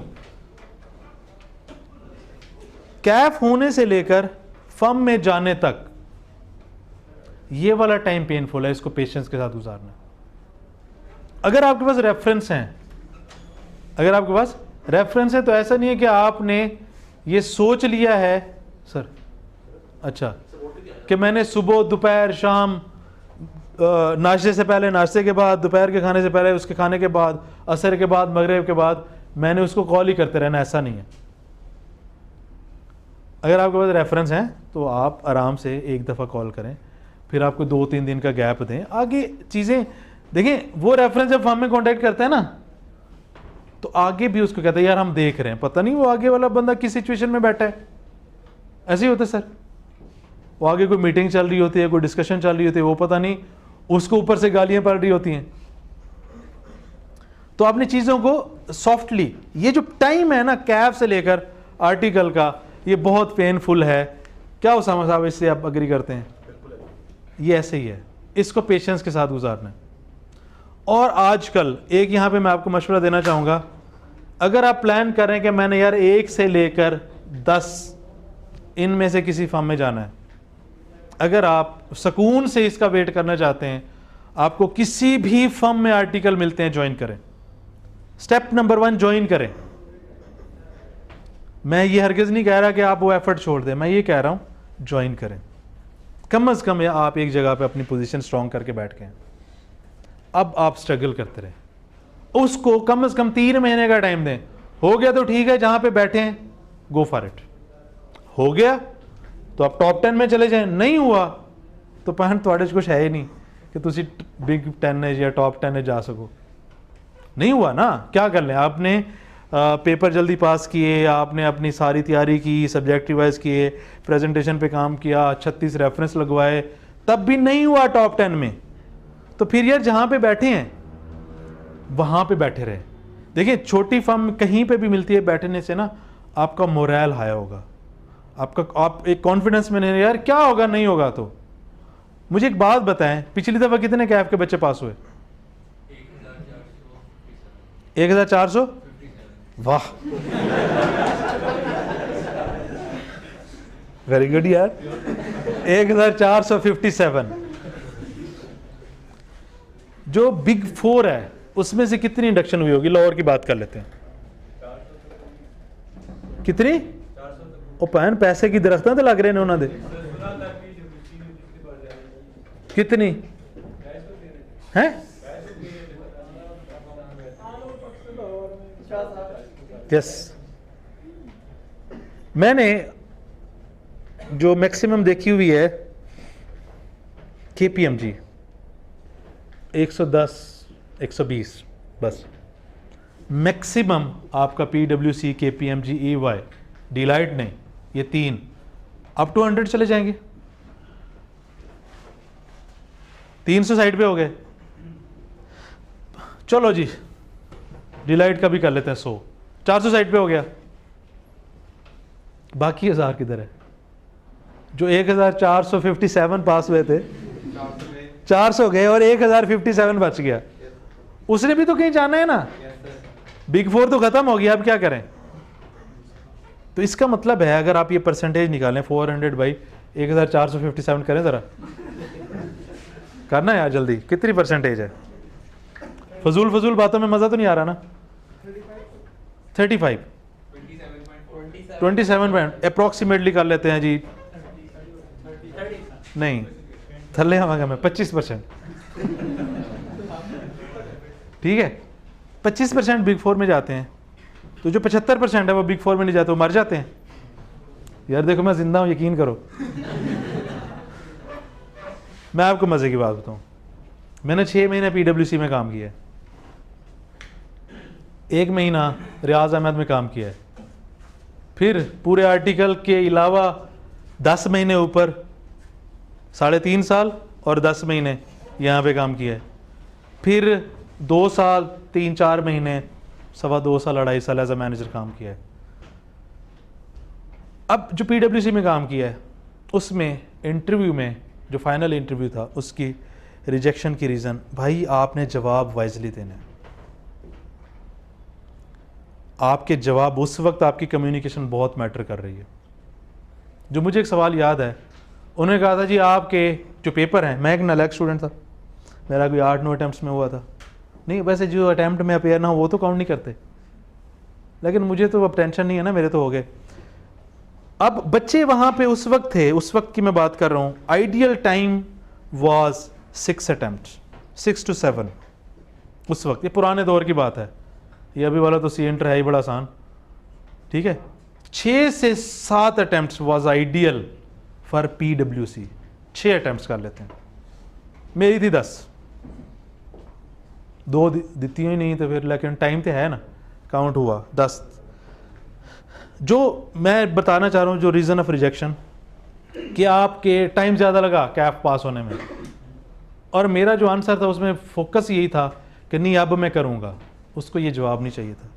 कैफ होने से लेकर फर्म में जाने तक ये वाला टाइम पेनफुल है, इसको पेशेंस के साथ गुजारना। अगर आपके पास रेफरेंस हैं, अगर आपके पास रेफरेंस है तो ऐसा नहीं है कि आपने ये सोच लिया है सर, अच्छा, कि मैंने सुबह दोपहर शाम, नाश्ते से पहले, नाश्ते के बाद, दोपहर के खाने से पहले, उसके खाने के बाद, असर के बाद, मगरिब के बाद मैंने उसको कॉल ही करते रहना, ऐसा नहीं है। अगर आपके पास रेफरेंस हैं तो आप आराम से एक दफ़ा कॉल करें, फिर आपको 2-3 दिन का गैप दें, आगे चीज़ें देखें। वो रेफरेंस जब फर्म में कॉन्टैक्ट करता है ना, तो आगे भी उसको कहता है यार हम देख रहे हैं, पता नहीं वो आगे वाला बंदा किस सिचुएशन में बैठा है। ऐसे ही होता है सर, वो आगे कोई मीटिंग चल रही होती है, कोई डिस्कशन चल रही होती है, वो पता नहीं उसको ऊपर से गालियां पड़ रही होती हैं। तो आपने चीज़ों को सॉफ्टली, ये जो टाइम है ना कैफ से लेकर आर्टिकल का, ये बहुत पेनफुल है। क्या उसामा साहब, इससे आप अग्री करते हैं? ये ऐसे ही है, इसको पेशेंस के साथ गुजारना है। और आजकल एक यहाँ पे मैं आपको मशवरा देना चाहूँगा, अगर आप प्लान कर रहे हैं कि मैंने यार 1 से लेकर 10 इनमें से किसी फर्म में जाना है, अगर आप सुकून से इसका वेट करना चाहते हैं, आपको किसी भी फर्म में आर्टिकल मिलते हैं, ज्वाइन करें। स्टेप नंबर 1, ज्वाइन करें। मैं ये हरगिज़ नहीं कह रहा कि आप वो एफर्ट छोड़ दें, मैं ये कह रहा हूं ज्वाइन करें। कम से कम आप एक जगह पे अपनी पोजीशन स्ट्रांग करके बैठ गए, अब आप स्ट्रगल करते रहे, उसको कम से कम 3 महीने का टाइम दें। हो गया तो ठीक है, जहां पे बैठे हैं गो फॉर इट। हो गया तो आप टॉप 10 में चले जाएं, नहीं हुआ तो भैन थोड़े कुछ है ही नहीं कि तुसी बिग 10 या टॉप 10 जा सको। नहीं हुआ ना, क्या कर लें? आपने पेपर जल्दी पास किए, आपने अपनी सारी तैयारी की, सब्जेक्ट रिवाइज किए, प्रेजेंटेशन पे काम किया, 36 रेफरेंस लगवाए, तब भी नहीं हुआ टॉप 10 में, तो फिर यार जहां पे बैठे हैं वहां पे बैठे रहे। देखिए छोटी फर्म कहीं पे भी मिलती है, बैठने से ना आपका मोरल हाई होगा, आप एक कॉन्फिडेंस में नहीं, यार क्या होगा नहीं होगा। तो मुझे एक बात बताएं, पिछली दफा कितने कैफ के बच्चे पास हुए? 1400। वाह, वेरी गुड यार, 1457। जो बिग 4 है उसमें से कितनी इंडक्शन हुई होगी? लाहौर की बात कर लेते हैं, कितनी? ਉਹ ਭੈਣ पैसे की दरख्तां ਤੇ लग रहे ने उन्होंने, कितनी है? यस, मैंने जो मैक्सिमम देखी हुई है KPMG 110 120 बस। मैक्सिमम आपका PwC KPMG EY डिलाइट नहीं, ये 3 अप टू 100 चले जाएंगे। 300 साइड पे हो गए। चलो जी डिलाइट का भी कर लेते हैं 100, 400 साइड पे हो गया। बाकी 1000 किधर है? जो 1457 पास हुए थे 400 गए और 1057 बच गया। उसने भी तो कहीं जाना है ना। बिग 4 तो खत्म हो गया, अब क्या करें? तो इसका मतलब है अगर आप ये परसेंटेज निकालें 400 बाई 1457 करें जरा, करना है यार जल्दी, कितनी परसेंटेज है? फजूल बातों में मजा तो नहीं आ रहा ना। 35 27 पॉइंट अप्रोक्सीमेटली कर लेते हैं जी। नहीं थल्ले हमारा में 25%। ठीक है 25% बिग 4 में जाते हैं, तो जो 75% है वो बिग 4 में नहीं जाते, वो मर जाते हैं। यार देखो मैं जिंदा हूं, यकीन करो। मैं आपको मजे की बात बताऊं, मैंने 6 महीने PwC में काम किया है, 1 महीना रियाज अहमद में काम किया है, फिर पूरे आर्टिकल के अलावा 10 महीने ऊपर 3.5 साल और 10 महीने यहाँ पे काम किया है, फिर 2 साल 3-4 महीने 2.25 साल 2.5 साल एज अ मैनेजर काम किया है। अब जो PwC में काम किया है उसमें इंटरव्यू में जो फाइनल इंटरव्यू था उसकी रिजेक्शन की रीज़न, भाई आपने जवाब वाइजली देने, आपके जवाब उस वक्त आपकी कम्युनिकेशन बहुत मैटर कर रही है। जो मुझे एक सवाल याद है, उन्होंने कहा था जी आपके जो पेपर हैं, मैं एक नालायक स्टूडेंट था, मेरा कोई 8-9 अटैम्प्ट्स में हुआ था। नहीं वैसे जो अटैम्प्ट में अपेयर ना हो वो तो काउंट नहीं करते, लेकिन मुझे तो अब टेंशन नहीं है ना, मेरे तो हो गए। अब बच्चे वहाँ पे उस वक्त थे, उस वक्त की मैं बात कर रहा हूँ, ideal time was 6 attempts, 6 to 7 उस वक्त। ये पुराने दौर की बात है, ये अभी वाला तो सी इंटर है ही बड़ा आसान। ठीक है 6 से 7 attempts was ideal for PwC। 6 attempts कर लेते हैं, मेरी थी 10, 2 दिती ही नहीं तो फिर, लेकिन टाइम तो है ना, काउंट हुआ 10। जो मैं बताना चाह रहा हूँ जो रीज़न ऑफ रिजेक्शन, कि आपके टाइम ज़्यादा लगा कैफ पास होने में, और मेरा जो आंसर था उसमें फोकस यही था कि नहीं अब मैं करूँगा। उसको ये जवाब नहीं चाहिए था,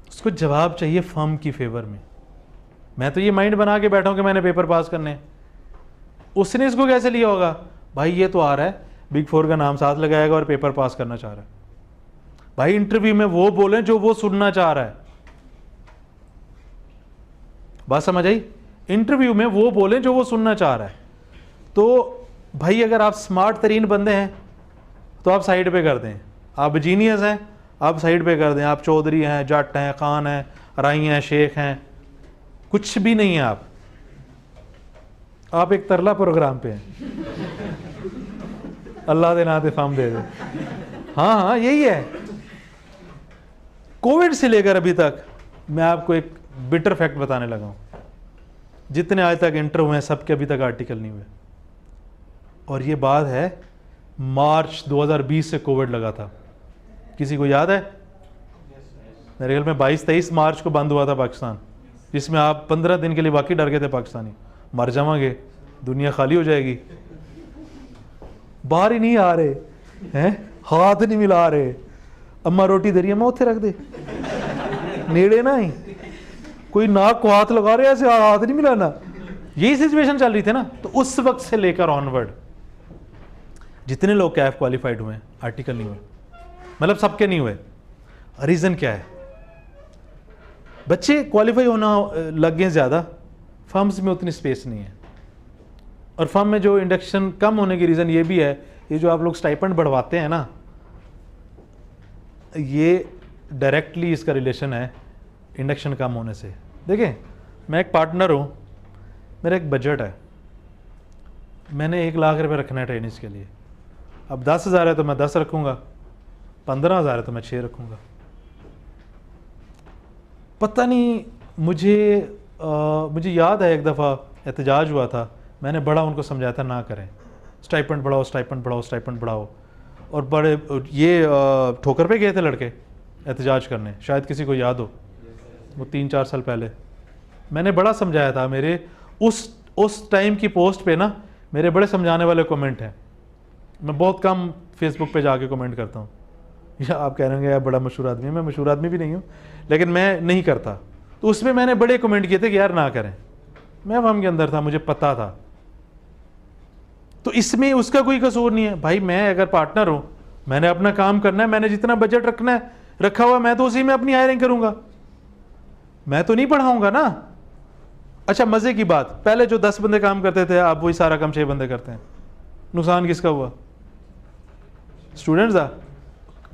उसको जवाब चाहिए फर्म की फेवर में। मैं तो ये माइंड बना के बैठा हूँ कि मैंने पेपर पास करने, उसने इसको कैसे लिया होगा? भाई ये तो आ रहा है बिग 4 का नाम साथ लगाएगा और पेपर पास करना चाह रहा है। भाई इंटरव्यू में वो बोले जो वो सुनना चाह रहा है, बात समझ आई? इंटरव्यू में वो बोले जो वो सुनना चाह रहा है। तो भाई अगर आप स्मार्ट तरीन बंदे हैं तो आप साइड पे कर दें, आप जीनियस हैं आप साइड पे कर दें, आप चौधरी हैं, जट हैं, खान हैं, राई हैं, शेख हैं, कुछ भी नहीं है आप एक तरला प्रोग्राम पे हैं। अल्लाह दे ना दे फम दे दे। हाँ यही है। कोविड से लेकर अभी तक मैं आपको एक बिटर फैक्ट बताने लगा हूं, जितने आज तक इंटर हुए हैं सबके अभी तक आर्टिकल नहीं हुए। और ये बात है मार्च 2020 से कोविड लगा था, किसी को याद है? मेरे ख्याल में 22-23 मार्च को बंद हुआ था पाकिस्तान, जिसमें आप 15 दिन के लिए बाकी डर गए थे पाकिस्तानी, मर जावांगे, दुनिया खाली हो जाएगी। बाहर ही नहीं आ रहे हैं, हाथ नहीं मिला रहे, अम्मा रोटी दे रही है मैं उत्थे रख दे, नेड़े ना ही कोई नाक को हाथ लगा रहे ऐसे हाथ नहीं मिलाना, यही सिचुएशन चल रही थी ना। तो उस वक्त से लेकर ऑनवर्ड जितने लोग कैफ क्वालिफाइड हुए आर्टिकल नहीं हुए, मतलब सबके नहीं हुए। रीजन क्या है? बच्चे क्वालिफाई होना लग गए ज़्यादा, फर्म्स में उतनी स्पेस नहीं है, और फर्म में जो इंडक्शन कम होने की रीज़न ये भी है, ये जो आप लोग स्टाइपेंड बढ़वाते हैं ना, ये डायरेक्टली इसका रिलेशन है इंडक्शन कम होने से। देखें मैं एक पार्टनर हूँ, मेरा एक बजट है, मैंने 1 लाख रुपए रखना है ट्रेनिंग्स के लिए। अब 10,000 है तो मैं 10 रखूँगा, 15,000 है तो मैं 6 रखूँगा। पता नहीं मुझे याद है एक दफ़ा एहतजाज हुआ था, मैंने बड़ा उनको समझाया था ना करें, स्टाइपेंड बढ़ाओ स्टाइपेंड बढ़ाओ स्टाइपेंड बढ़ाओ, और बड़े ये ठोकर पे गए थे लड़के एहतजाज करने, शायद किसी को याद हो, वो 3-4 साल पहले। मैंने बड़ा समझाया था, मेरे उस टाइम की पोस्ट पे ना मेरे बड़े समझाने वाले कमेंट हैं मैं बहुत कम फेसबुक पे जाके कमेंट करता हूँ, या आप कह रहे होंगे यार बड़ा मशहूर आदमी है, मैं मशहूर आदमी भी नहीं हूँ, लेकिन मैं नहीं करता। तो उसमें मैंने बड़े कमेंट किए थे कि यार ना करें, मैं अवाम के अंदर था, मुझे पता था। तो इसमें उसका कोई कसूर नहीं है भाई, मैं अगर पार्टनर हूँ, मैंने अपना काम करना है, मैंने जितना बजट रखना है रखा हुआ, मैं तो उसी में अपनी हायरिंग करूंगा, मैं तो नहीं पढ़ाऊंगा ना। अच्छा मजे की बात, पहले जो 10 बंदे काम करते थे अब वही सारा काम 6 बंदे करते हैं, नुकसान किसका हुआ? स्टूडेंट्स का।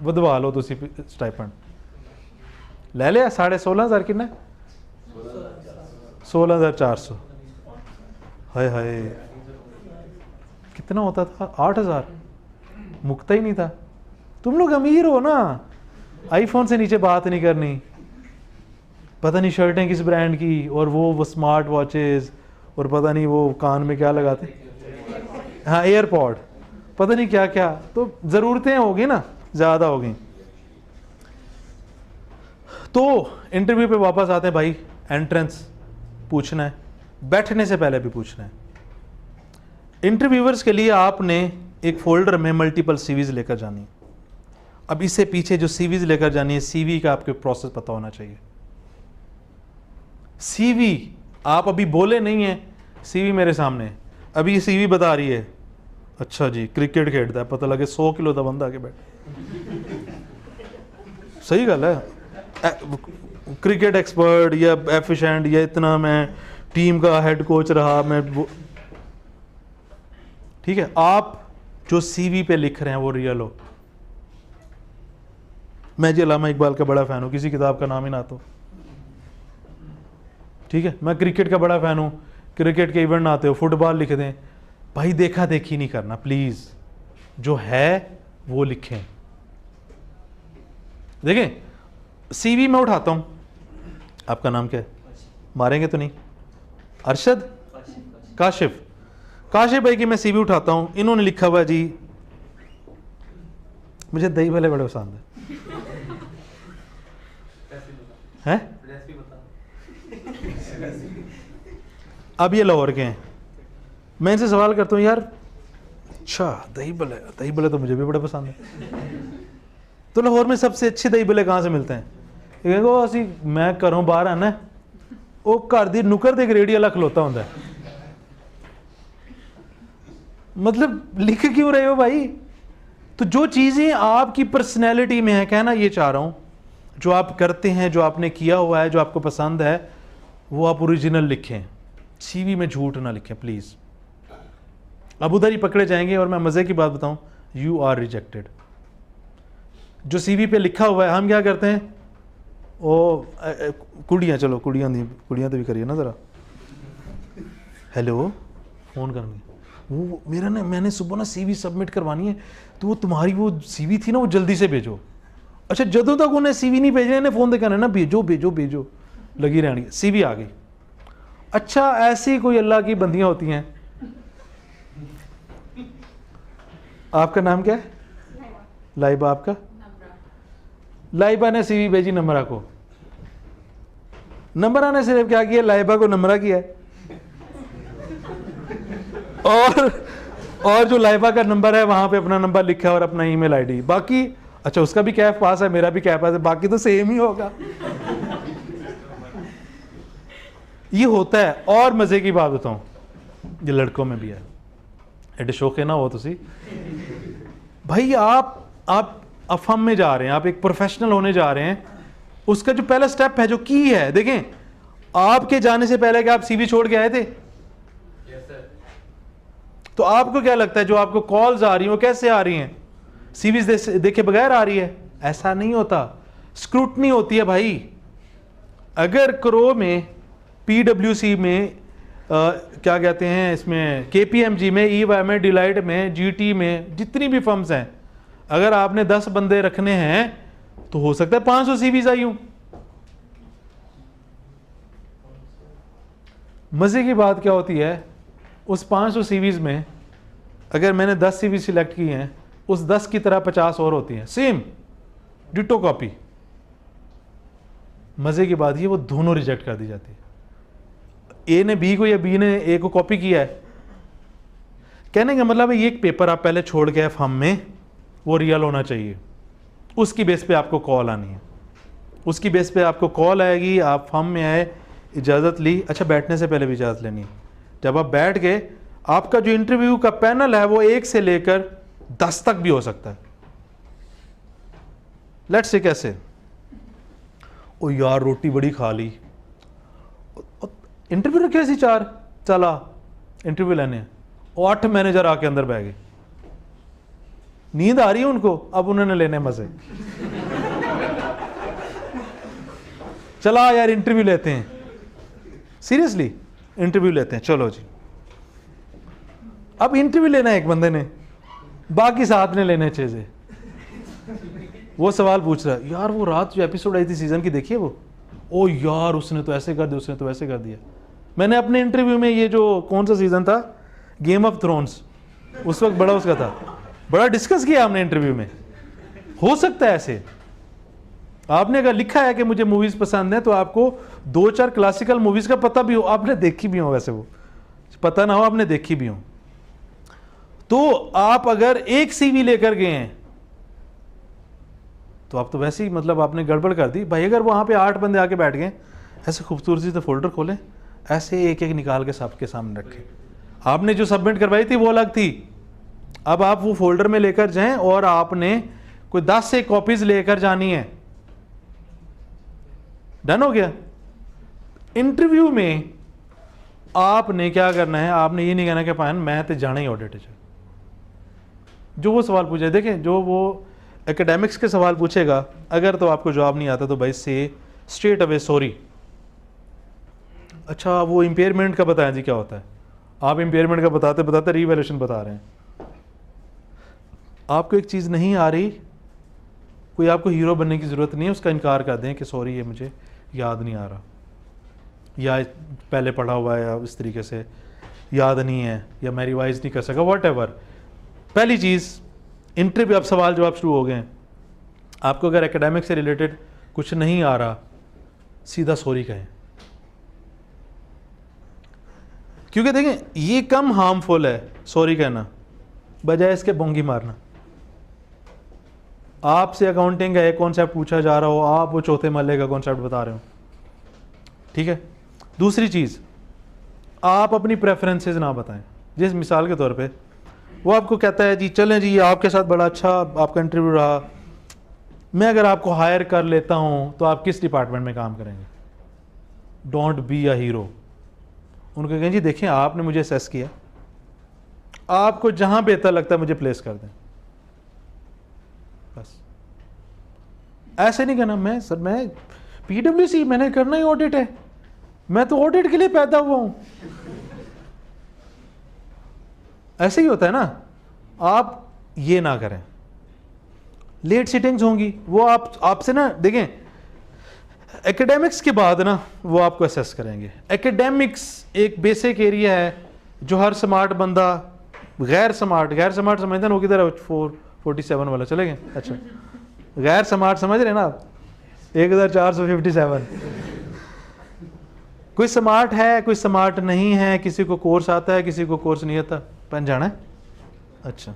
ਵਧਵਾ ਲਓ ਤੁਸੀਂ स्टाइपेंड ले लिया 16,500 कितना 16,400 हाय हाय कितना होता था 8,000 मुकता ही नहीं था। तुम लोग अमीर हो ना, आईफोन से नीचे बात नहीं करनी, पता नहीं शर्टें किस ब्रांड की, और वो स्मार्ट वॉचेस, और पता नहीं वो कान में क्या लगाते, हाँ एयरपॉड, पता नहीं क्या क्या, तो ज़रूरतें होगी ना ज़्यादा होगी। तो इंटरव्यू पे वापस आते हैं भाई, एंट्रेंस पूछना है, बैठने से पहले भी पूछना है। इंटरव्यूअर्स के लिए आपने एक फोल्डर में मल्टीपल सीवीज लेकर जानी है। अब इससे पीछे जो सीवीज लेकर जानी है, सीवी का आपके प्रोसेस पता होना चाहिए। सीवी आप अभी बोले नहीं है, सीवी मेरे सामने, अभी सीवी बता रही है, अच्छा जी क्रिकेट खेलता है, पता लगे 100 किलो का बंदा आके बैठ, सही गल है, क्रिकेट एक्सपर्ट या एफिशिएंट, या इतना मैं टीम का हेड कोच रहा, मैं ठीक है। आप जो सीवी पे लिख रहे हैं वो रियल हो। मैं जी अल्लामा इकबाल का बड़ा फैन हूं, किसी किताब का नाम ही ना तो, ठीक है। मैं क्रिकेट का बड़ा फैन हूं, क्रिकेट के इवेंट आते हो, फुटबॉल लिख दें, भाई देखा देखी नहीं करना प्लीज, जो है वो लिखें। देखें सीवी में उठाता हूं, आपका नाम क्या है, मारेंगे तो नहीं, अरशद काशिफ, काशिफ भाई की मैं सीवी उठाता हूं, इन्होंने लिखा हुआ जी, मुझे दही भले बड़े पसंद है, अब ये लाहौर के हैं, मैं इनसे सवाल करता हूँ यार अच्छा दही भले तो मुझे भी बड़े पसंद है, तो लाहौर में सबसे अच्छे दही भले कहाँ से मिलते हैं? असी मैं घरों बाहर आना, वो घर की नुक्कड़ ते रेहड़ी वाला खलोता होंदा है, मतलब लिख क्यों रहे हो भाई? तो जो चीज़ें आपकी पर्सनैलिटी में है, कहना ये चाह रहा हूँ, जो आप करते हैं, जो आपने किया हुआ है, जो आपको पसंद है, वो आप ओरिजिनल लिखें, सीवी में झूठ ना लिखें प्लीज़। अब उधर ही पकड़े जाएंगे। और मैं मज़े की बात बताऊं, यू आर रिजेक्टेड। जो सीवी पे लिखा हुआ है, हम क्या करते हैं, वो कुड़ियाँ, चलो कुड़ियाँ तो भी करिए ना ज़रा, हेलो फ़ोन करेंगे, वो मेरा ना, मैंने सुबह ना सीवी सबमिट करवानी है, तो वो तुम्हारी वो सीवी थी ना, वो जल्दी से भेजो। अच्छा जदों तक उन्हें सीवी नहीं भेजने, इन्हें फ़ोन तो करना ना, भेजो भेजो भेजो, लगी रहनी, सीवी आ गई। अच्छा ऐसी कोई अल्लाह की बंदियाँ होती हैं। आपका नाम क्या है? लाइबा। आपका? लाइबा ने सीवी भेजी नम्रा को, नम्रा ने सिर्फ क्या किया, लाइबा को नम्रा किया है, और जो लाइबा का नंबर है वहां पे अपना नंबर लिखा है और अपना ईमेल आईडी, बाकी अच्छा उसका भी कैफ पास है, मेरा भी कैफ पास है, बाकी तो सेम ही होगा। ये होता है। और मजे की बात बताऊं, ये लड़कों में भी है, एडे शौक है ना वो तुसी भाई, आप अफम में जा रहे हैं, आप एक प्रोफेशनल होने जा रहे हैं, उसका जो पहला स्टेप है, जो की है, देखें आपके जाने से पहले क्या आप सीवी छोड़ के आए थे? तो आपको क्या लगता है जो आपको कॉल्स आ रही हैं वो कैसे आ रही हैं? सीवीज देखे बगैर आ रही है? ऐसा नहीं होता, स्क्रूटनी होती है भाई। अगर क्रो में, पीडब्ल्यूसी में, क्या कहते हैं इसमें, केपीएमजी में, ईवाई में, डिलाइट में, जीटी में, जितनी भी फर्म्स हैं, अगर आपने 10 बंदे रखने हैं तो हो सकता है 500 सीवीज आई हूं। मजे की बात क्या होती है, उस 500 सीवीज में अगर मैंने 10 सीवी सिलेक्ट की हैं, उस 10 की तरह 50 और होती हैं, सेम डिटो कॉपी। मजे की बात ये, वो दोनों रिजेक्ट कर दी जाती है। ए ने बी को या बी ने ए को कॉपी किया है, कहने का मतलब है ये एक पेपर आप पहले छोड़ के आए फॉर्म में, वो रियल होना चाहिए, उसकी बेस पे आपको कॉल आनी है, उसकी बेस पे आपको कॉल आएगी, आप फॉर्म में आए, इजाज़त ली, अच्छा बैठने से पहले भी इजाज़त लेनी है। जब आप बैठ गए, आपका जो इंटरव्यू का पैनल है वो 1 से लेकर 10 तक भी हो सकता है। लेट्स से कैसे, ओ यार रोटी बड़ी खा ली, इंटरव्यू रखे सी 4, चला इंटरव्यू लेने, और 8 मैनेजर आके अंदर बैठ गए, नींद आ रही है उनको, अब उन्होंने लेने मजे, चला यार इंटरव्यू लेते हैं, सीरियसली इंटरव्यू लेते हैं, चलो जी। अब इंटरव्यू लेना है एक बंदे ने, बाकी 7 ने लेने चीजें। वो सवाल पूछ रहा है, यार वो रात जो एपिसोड आई थी सीजन की देखिए वो, ओ यार उसने तो ऐसे कर दिया, उसने तो ऐसे कर दिया। मैंने अपने इंटरव्यू में ये जो कौन सा सीजन था, गेम ऑफ थ्रोन्स, उस वक्त बड़ा उसका था, बड़ा डिस्कस किया हमने इंटरव्यू में। हो सकता है ऐसे, आपने अगर लिखा है कि मुझे मूवीज पसंद है तो आपको 2-4 क्लासिकल मूवीज का पता भी हो, आपने देखी भी हो, वैसे वो पता ना हो आपने देखी भी हो, तो आप अगर एक सीवी लेकर गए हैं तो आप तो वैसे ही मतलब आपने गड़बड़ कर दी भाई। अगर वहां पे 8 बंदे आके बैठ गए, ऐसे खूबसूरती से फोल्डर खोले, ऐसे एक एक निकाल के सबके सामने रखे, आपने जो सबमिट करवाई थी वो अलग थी, अब आप वो फोल्डर में लेकर जाएं और आपने कोई 10 से कॉपीज लेकर जानी है। डन हो गया। इंटरव्यू में आपने क्या करना है, आपने ये नहीं कहना कि पायन मैं तो जाना ही ऑडिट है, जो वो सवाल पूछे, देखें जो वो एकेडमिक्स के सवाल पूछेगा, अगर तो आपको जवाब नहीं आता तो भाई से स्ट्रेट अवे सॉरी। अच्छा वो इम्पेयरमेंट का बताएं जी क्या होता है, आप इम्पेयरमेंट का बताते बताते रीवैल्यूएशन बता रहे हैं, आपको एक चीज़ नहीं आ रही, कोई आपको हीरो बनने की ज़रूरत नहीं है, उसका इनकार कर दें कि सॉरी ये मुझे याद नहीं आ रहा, या पहले पढ़ा हुआ है, या इस तरीके से याद नहीं है, या मैं रिवाइज नहीं कर सका, वॉट। पहली चीज़ इंटरव्यू, अब सवाल जवाब शुरू हो गए हैं, आपको अगर एकेडमिक से रिलेटेड कुछ नहीं आ रहा, सीधा सॉरी कहें, क्योंकि देखें ये कम हार्मफुल है सॉरी कहना बजाय इसके बोंगी मारना। आपसे अकाउंटिंग का एक कॉन्सेप्ट पूछा जा रहा हो, आप वो चौथे महल्ले का कॉन्सेप्ट बता रहे हो, ठीक है। दूसरी चीज़, आप अपनी प्रेफरेंसेस ना बताएं। जिस मिसाल के तौर पे वो आपको कहता है जी चलें जी आपके साथ बड़ा अच्छा आपका इंटरव्यू रहा, मैं अगर आपको हायर कर लेता हूं तो आप किस डिपार्टमेंट में काम करेंगे, डोंट बी अ हीरो। उनको कहें जी देखें आपने मुझे असेस किया, आपको जहां बेहतर लगता है मुझे प्लेस कर दें, बस। ऐसे नहीं कहना मैं सर मैं PwC मैंने करना ही ऑडिट है, मैं तो ऑडिट के लिए पैदा हुआ हूं। ऐसे ही होता है ना, आप ये ना करें। लेट सिटिंग्स होंगी, वो आपसे ना देखें, एकेडमिक्स के बाद ना वो आपको असेस करेंगे। एकेडमिक्स एक बेसिक एरिया है जो हर स्मार्ट बंदा, गैर स्मार्ट समझते हैं, वो किधर है 447 वाला चले गए, अच्छा गैर स्मार्ट समझ रहे ना आप, 1457। कोई स्मार्ट है कोई स्मार्ट नहीं है, किसी को कोर्स आता है किसी को कोर्स नहीं आता, पहन जाना है, अच्छा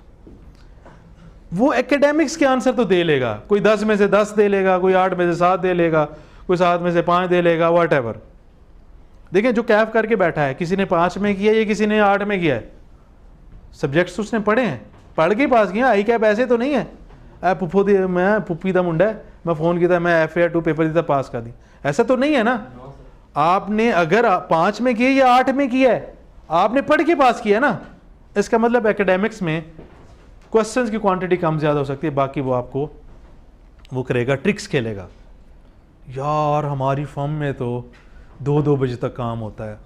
वो एकेडमिक्स के आंसर तो दे लेगा, कोई 10 में से 10 दे लेगा, कोई 8 में से 7 दे लेगा, कोई 7 में से 5 दे लेगा, व्हाटएवर। देखें जो कैफ करके बैठा है, किसी ने 5 में किया या किसी ने 8 में किया है, सब्जेक्ट्स उसने पढ़े हैं, पढ़ के पास किया। आई कैप ऐसे तो नहीं है मैं पुप्पी दा मुंडा है, मैं फ़ोन किया मैं FA2 पेपर दिया पास कर दी, ऐसा तो नहीं है ना। आपने अगर 5 में किया या 8 में किया है, आपने पढ़ के पास किया ना, इसका मतलब एकेडमिक्स में क्वेश्चंस की क्वांटिटी कम ज़्यादा हो सकती है, बाकी वो आपको वो करेगा, ट्रिक्स खेलेगा। यार हमारी फर्म में तो 2-2 बजे तक काम होता है,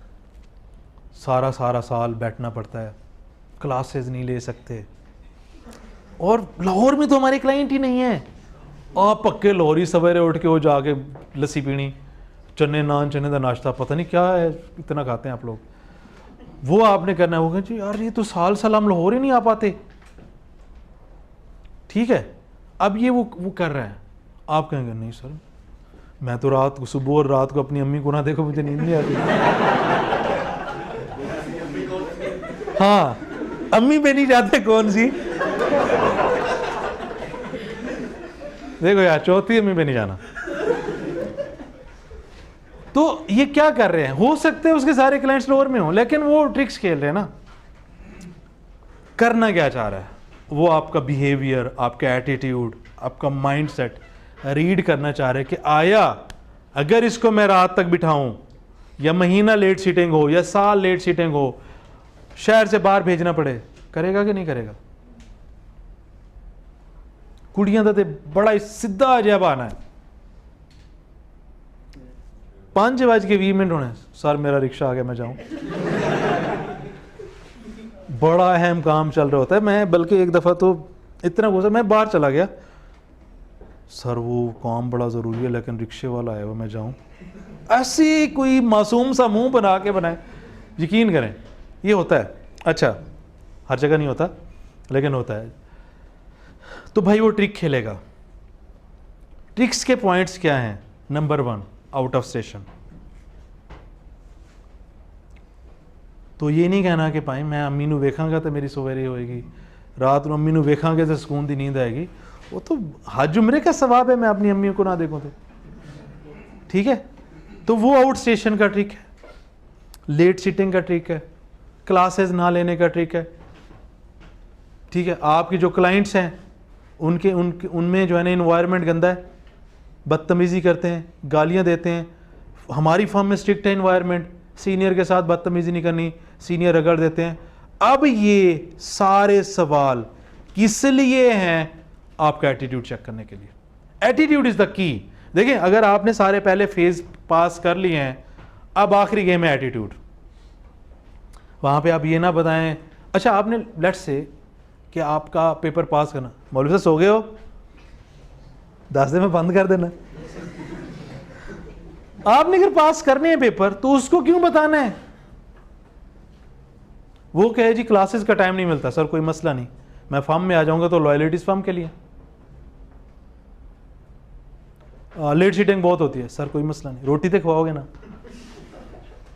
सारा साल बैठना पड़ता है, क्लासेस नहीं ले सकते, और लाहौर में तो हमारे क्लाइंट ही नहीं है। आप पक्के लाहौरी सवेरे उठ के वो जाके लस्सी पीनी, चने नान चने का नाश्ता, पता नहीं क्या है इतना खाते हैं आप लोग, वो आपने करना है। वो जी यार ये तो साल हम लाहौर ही नहीं आ पाते, ठीक है। अब ये वो कर रहे हैं, आप कहेंगे नहीं सर मैं तो रात को सुबह और रात को अपनी अम्मी को ना देखो मुझे नींद नहीं आती। हाँ अम्मी पे नहीं जाते कौन सी? देखो यार, चौथी अम्मी पे नहीं जाना। तो ये क्या कर रहे हैं? हो सकते हैं उसके सारे क्लाइंट्स लोअर में हो, लेकिन वो ट्रिक्स खेल रहे हैं ना। करना क्या चाह रहा है वो? आपका बिहेवियर, आपका एटीट्यूड, आपका माइंडसेट रीड करना चाह रहे हैं कि आया अगर इसको मैं रात तक बिठाऊं, या महीना लेट सीटिंग हो, या साल लेट सीटिंग हो, शहर से बाहर भेजना पड़े, करेगा कि नहीं करेगा? कुड़ियां तो बड़ा ही सीधा जवाब आना है। 5:20 होने, सर मेरा रिक्शा आ गया, मैं जाऊं। बड़ा अहम काम चल रहा होता है। मैं बल्कि एक दफ़ा तो इतना गुस्सा, मैं बाहर चला गया, सर वो काम बड़ा ज़रूरी है लेकिन रिक्शे वाला आया हुआ, मैं जाऊं। ऐसी कोई मासूम सा मुंह बना के बनाए, यकीन करें ये होता है। अच्छा, हर जगह नहीं होता लेकिन होता है। तो भाई वो ट्रिक खेलेगा। ट्रिक्स के पॉइंट्स क्या हैं? Number 1, out of station. तो ये नहीं कहना कि भाई मैं अम्मी नू वेखांगा तो मेरी सवेरे होएगी, रात को अम्मी नू वेखांगे तो सुकून दी नींद आएगी। वो तो हज उम्रे का सवाब है, मैं अपनी अम्मी को ना देखूं तो। ठीक है, तो वो आउट स्टेशन का ट्रिक है, लेट सीटिंग का ट्रिक है, क्लासेस ना लेने का ट्रिक है। ठीक है, आपके जो क्लाइंट्स हैं उनमें जो है ना इन्वायरमेंट गंदा है, बदतमीज़ी करते हैं, गालियां देते हैं। हमारी फर्म में स्ट्रिक्ट है इन्वायरमेंट, सीनियर के साथ बदतमीज़ी नहीं करनी, सीनियर रगड़ देते हैं। अब ये सारे सवाल किस लिए हैं? आपका एटीट्यूड चेक करने के लिए। Attitude is the key. देखिए, अगर आपने सारे पहले फेज पास कर लिए हैं, अब आखिरी गेम है एटीट्यूड। वहाँ पे आप ये ना बताएं, अच्छा आपने लेट्स से कि आपका पेपर पास करना, मौलवी साहब सो गए हो, 10 दिन में बंद कर देना। आपने अगर पास करने हैं पेपर तो उसको क्यों बताना है? वो कहे जी क्लासेस का टाइम नहीं मिलता, सर कोई मसला नहीं, मैं फॉर्म में आ जाऊंगा तो लॉयल्टीज फॉर्म के लिए। लेट सीटिंग बहुत होती है, सर कोई मसला नहीं, रोटी तो खवाओगे ना।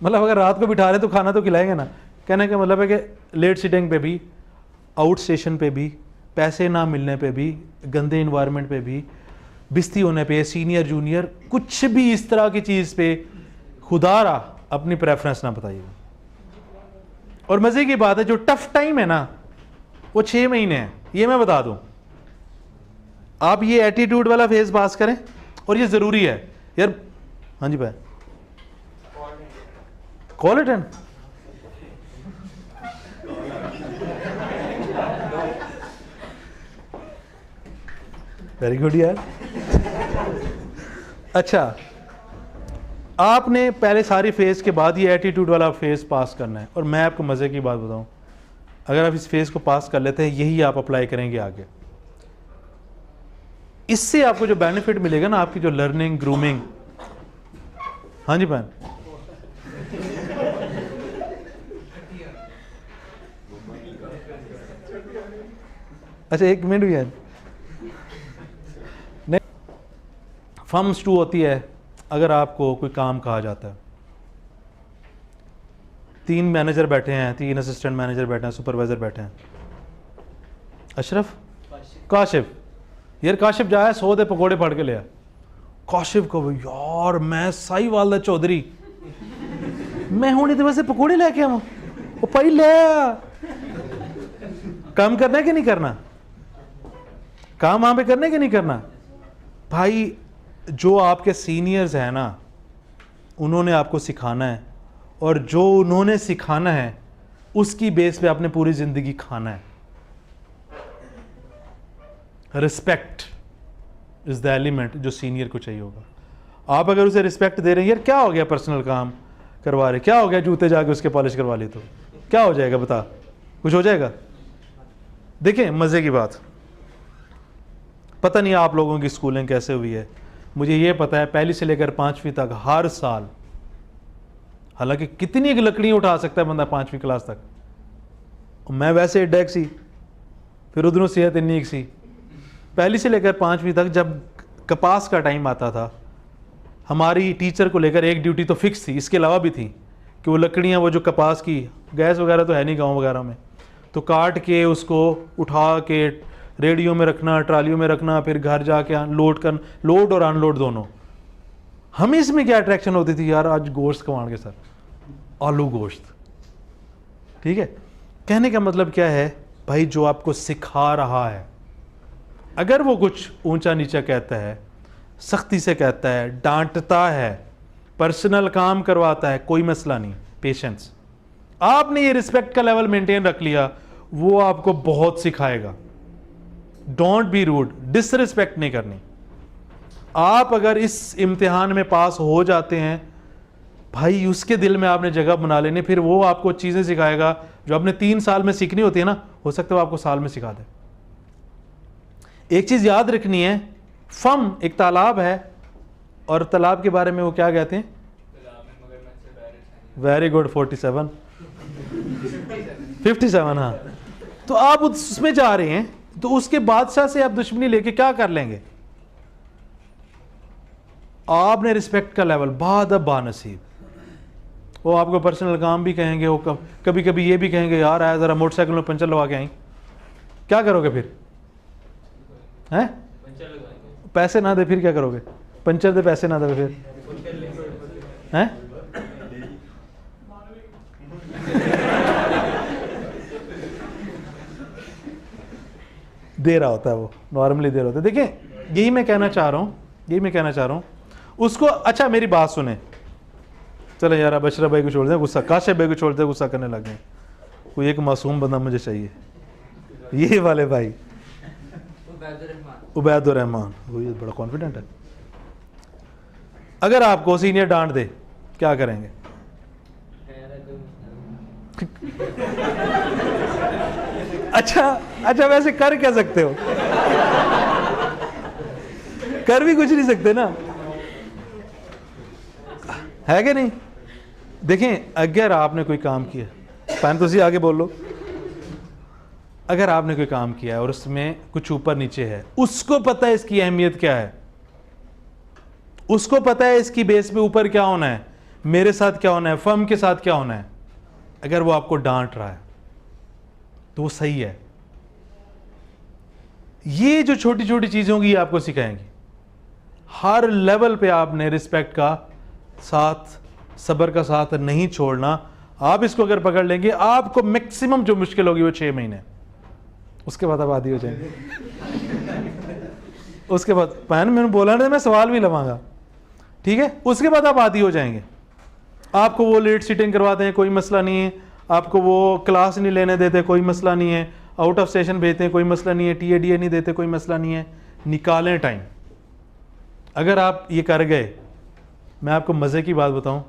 मतलब अगर रात को बिठा रहे तो खाना तो खिलाएंगे ना। कहने का मतलब है कि लेट सीटिंग पे भी, आउट स्टेशन पे भी, पैसे ना मिलने पे भी, गंदे इन्वायरमेंट पे भी, बिस्ती होने पे, सीनियर जूनियर, कुछ भी इस तरह की चीज़ पे खुदारा अपनी प्रेफरेंस ना बताइएगा। और मज़े की बात है, जो टफ टाइम है ना वो 6 महीने है, ये मैं बता दूं। आप ये एटीट्यूड वाला फेज पास करें, और ये ज़रूरी है यार। हाँ जी भाई, कॉल अटेंड। वेरी गुड यार। अच्छा, आपने पहले सारी फेज के बाद ये एटीट्यूड वाला फेज पास करना है। और मैं आपको मज़े की बात बताऊं, अगर आप इस फेज को पास कर लेते हैं, यही आप अप्लाई करेंगे आगे, इससे आपको जो बेनिफिट मिलेगा ना, आपकी जो लर्निंग, ग्रूमिंग। हाँ जी बहन, अच्छा 1 मिनट भी है। नहीं, फर्म्स 2 होती है। अगर आपको कोई काम कहा जाता है, 3 मैनेजर बैठे हैं, 3 असिस्टेंट मैनेजर बैठे हैं, सुपरवाइजर बैठे हैं। अशरफ, काशिफ, यार काशिफ जाए 100 दे पकौड़े फाड़ के लिया। काशिफ को यार मैं साहिवाल दा चौधरी, मैं हूं इतने वैसे पकौड़े लेके आवा, वो भाई ले काम करना है कि नहीं करना? काम वहां पे करना है कि नहीं करना? भाई जो आपके सीनियर्स हैं ना, उन्होंने आपको सिखाना है, और जो उन्होंने सिखाना है उसकी बेस पे आपने पूरी जिंदगी खाना है। रिस्पेक्ट इज द एलिमेंट जो सीनियर को चाहिए होगा। आप अगर उसे रिस्पेक्ट दे रहे हैं, यार क्या हो गया पर्सनल काम करवा रहे, क्या हो गया जूते जाके उसके पॉलिश करवा ली, तो क्या हो जाएगा बता? कुछ हो जाएगा? देखें मज़े की बात, पता नहीं आप लोगों की स्कूलिंग कैसे हुई है, मुझे ये पता है पहली से लेकर 5वीं तक हर साल, हालांकि कितनी एक लकड़ी उठा सकता है बंदा 5वीं क्लास तक, मैं वैसे डेक सी, फिर उधरों सेहत इन्नी एक सी। पहली से लेकर 5वीं तक जब कपास का टाइम आता था, हमारी टीचर को लेकर एक ड्यूटी तो फिक्स थी, इसके अलावा भी थी कि वो लकड़ियाँ, वो जो कपास की, गैस वगैरह तो है नहीं गाँव वगैरह में, तो काट के उसको उठा के रेडियो में रखना, ट्रालियों में रखना, फिर घर जाके लोड और अनलोड दोनों। हमें इसमें क्या अट्रैक्शन होती थी यार, आज गोश्त खवाएंगे सर, आलू गोश्त। ठीक है, कहने का मतलब क्या है भाई, जो आपको सिखा रहा है, अगर वो कुछ ऊंचा नीचा कहता है, सख्ती से कहता है, डांटता है, पर्सनल काम करवाता है, कोई मसला नहीं, पेशेंस। आपने ये रिस्पेक्ट का लेवल मेंटेन रख लिया, वो आपको बहुत सिखाएगा। डोंट बी रूड, डिसरिस्पेक्ट नहीं करनी। आप अगर इस इम्तिहान में पास हो जाते हैं भाई, उसके दिल में आपने जगह बना लेनी, फिर वो आपको चीजें सिखाएगा जो आपने 3 साल में सीखनी होती है ना, हो सकता है वो आपको साल में सिखा दे। एक चीज याद रखनी है, फम एक तालाब है, और तालाब के बारे में वो क्या कहते हैं, वेरी गुड, 47 57, हाँ। तो आप उसमें जा रहे हैं, तो उसके बादशाह से आप दुश्मनी लेके क्या कर लेंगे? आपने रिस्पेक्ट का लेवल बाद बानसीब। वो आपको पर्सनल काम भी कहेंगे, वो कभी कभी ये भी कहेंगे यार आया जरा मोटरसाइकिल में पंचर लगा के आई, क्या करोगे फिर? हैं? पैसे ना दे फिर क्या करोगे? पंचर दे पैसे ना दे फिर हैं? दे रहा होता है वो, नॉर्मली दे रहा होता है। देखिए यही मैं कहना चाह रहा हूँ उसको। अच्छा मेरी बात सुने, चलो यार अब अशरफ भाई को छोड़ दें, गुस्सा, काशिफ भाई को छोड़ दें, गुस्सा करने लग गए। कोई एक मासूम बंदा मुझे चाहिए, ये वाले भाई उबैदुर रहमान, वो ये बड़ा कॉन्फिडेंट है। अगर आपको सीनियर डांट दे क्या करेंगे? अच्छा वैसे कर क्या सकते हो? कर भी कुछ नहीं सकते ना, है कि नहीं? देखें अगर आपने कोई काम किया, पहले तो आगे बोल लो, अगर आपने कोई काम किया है और उसमें कुछ ऊपर नीचे है, उसको पता है इसकी अहमियत क्या है, उसको पता है इसकी बेस पे ऊपर क्या होना है, मेरे साथ क्या होना है, फर्म के साथ क्या होना है। अगर वो आपको डांट रहा है तो वो सही है। ये जो छोटी छोटी चीजें होंगी आपको सिखाएंगी। हर लेवल पे आपने रिस्पेक्ट का साथ, सब्र का साथ नहीं छोड़ना। आप इसको अगर पकड़ लेंगे, आपको मैक्सिमम जो मुश्किल होगी वो 6 महीने, उसके बाद आप आदी हो जाएंगे। उसके बाद मैंने बोला ना, मैं सवाल भी लवांगा, ठीक है? उसके बाद आप आदी हो जाएंगे। आपको वो लेट सीटिंग करवाते हैं, कोई मसला नहीं है। आपको वो क्लास नहीं लेने देते, कोई मसला नहीं है। आउट ऑफ स्टेशन भेजते हैं, कोई मसला नहीं है। TADA नहीं देते, कोई मसला नहीं है। निकालें टाइम। अगर आप ये कर गए, मैं आपको मज़े की बात बताऊं,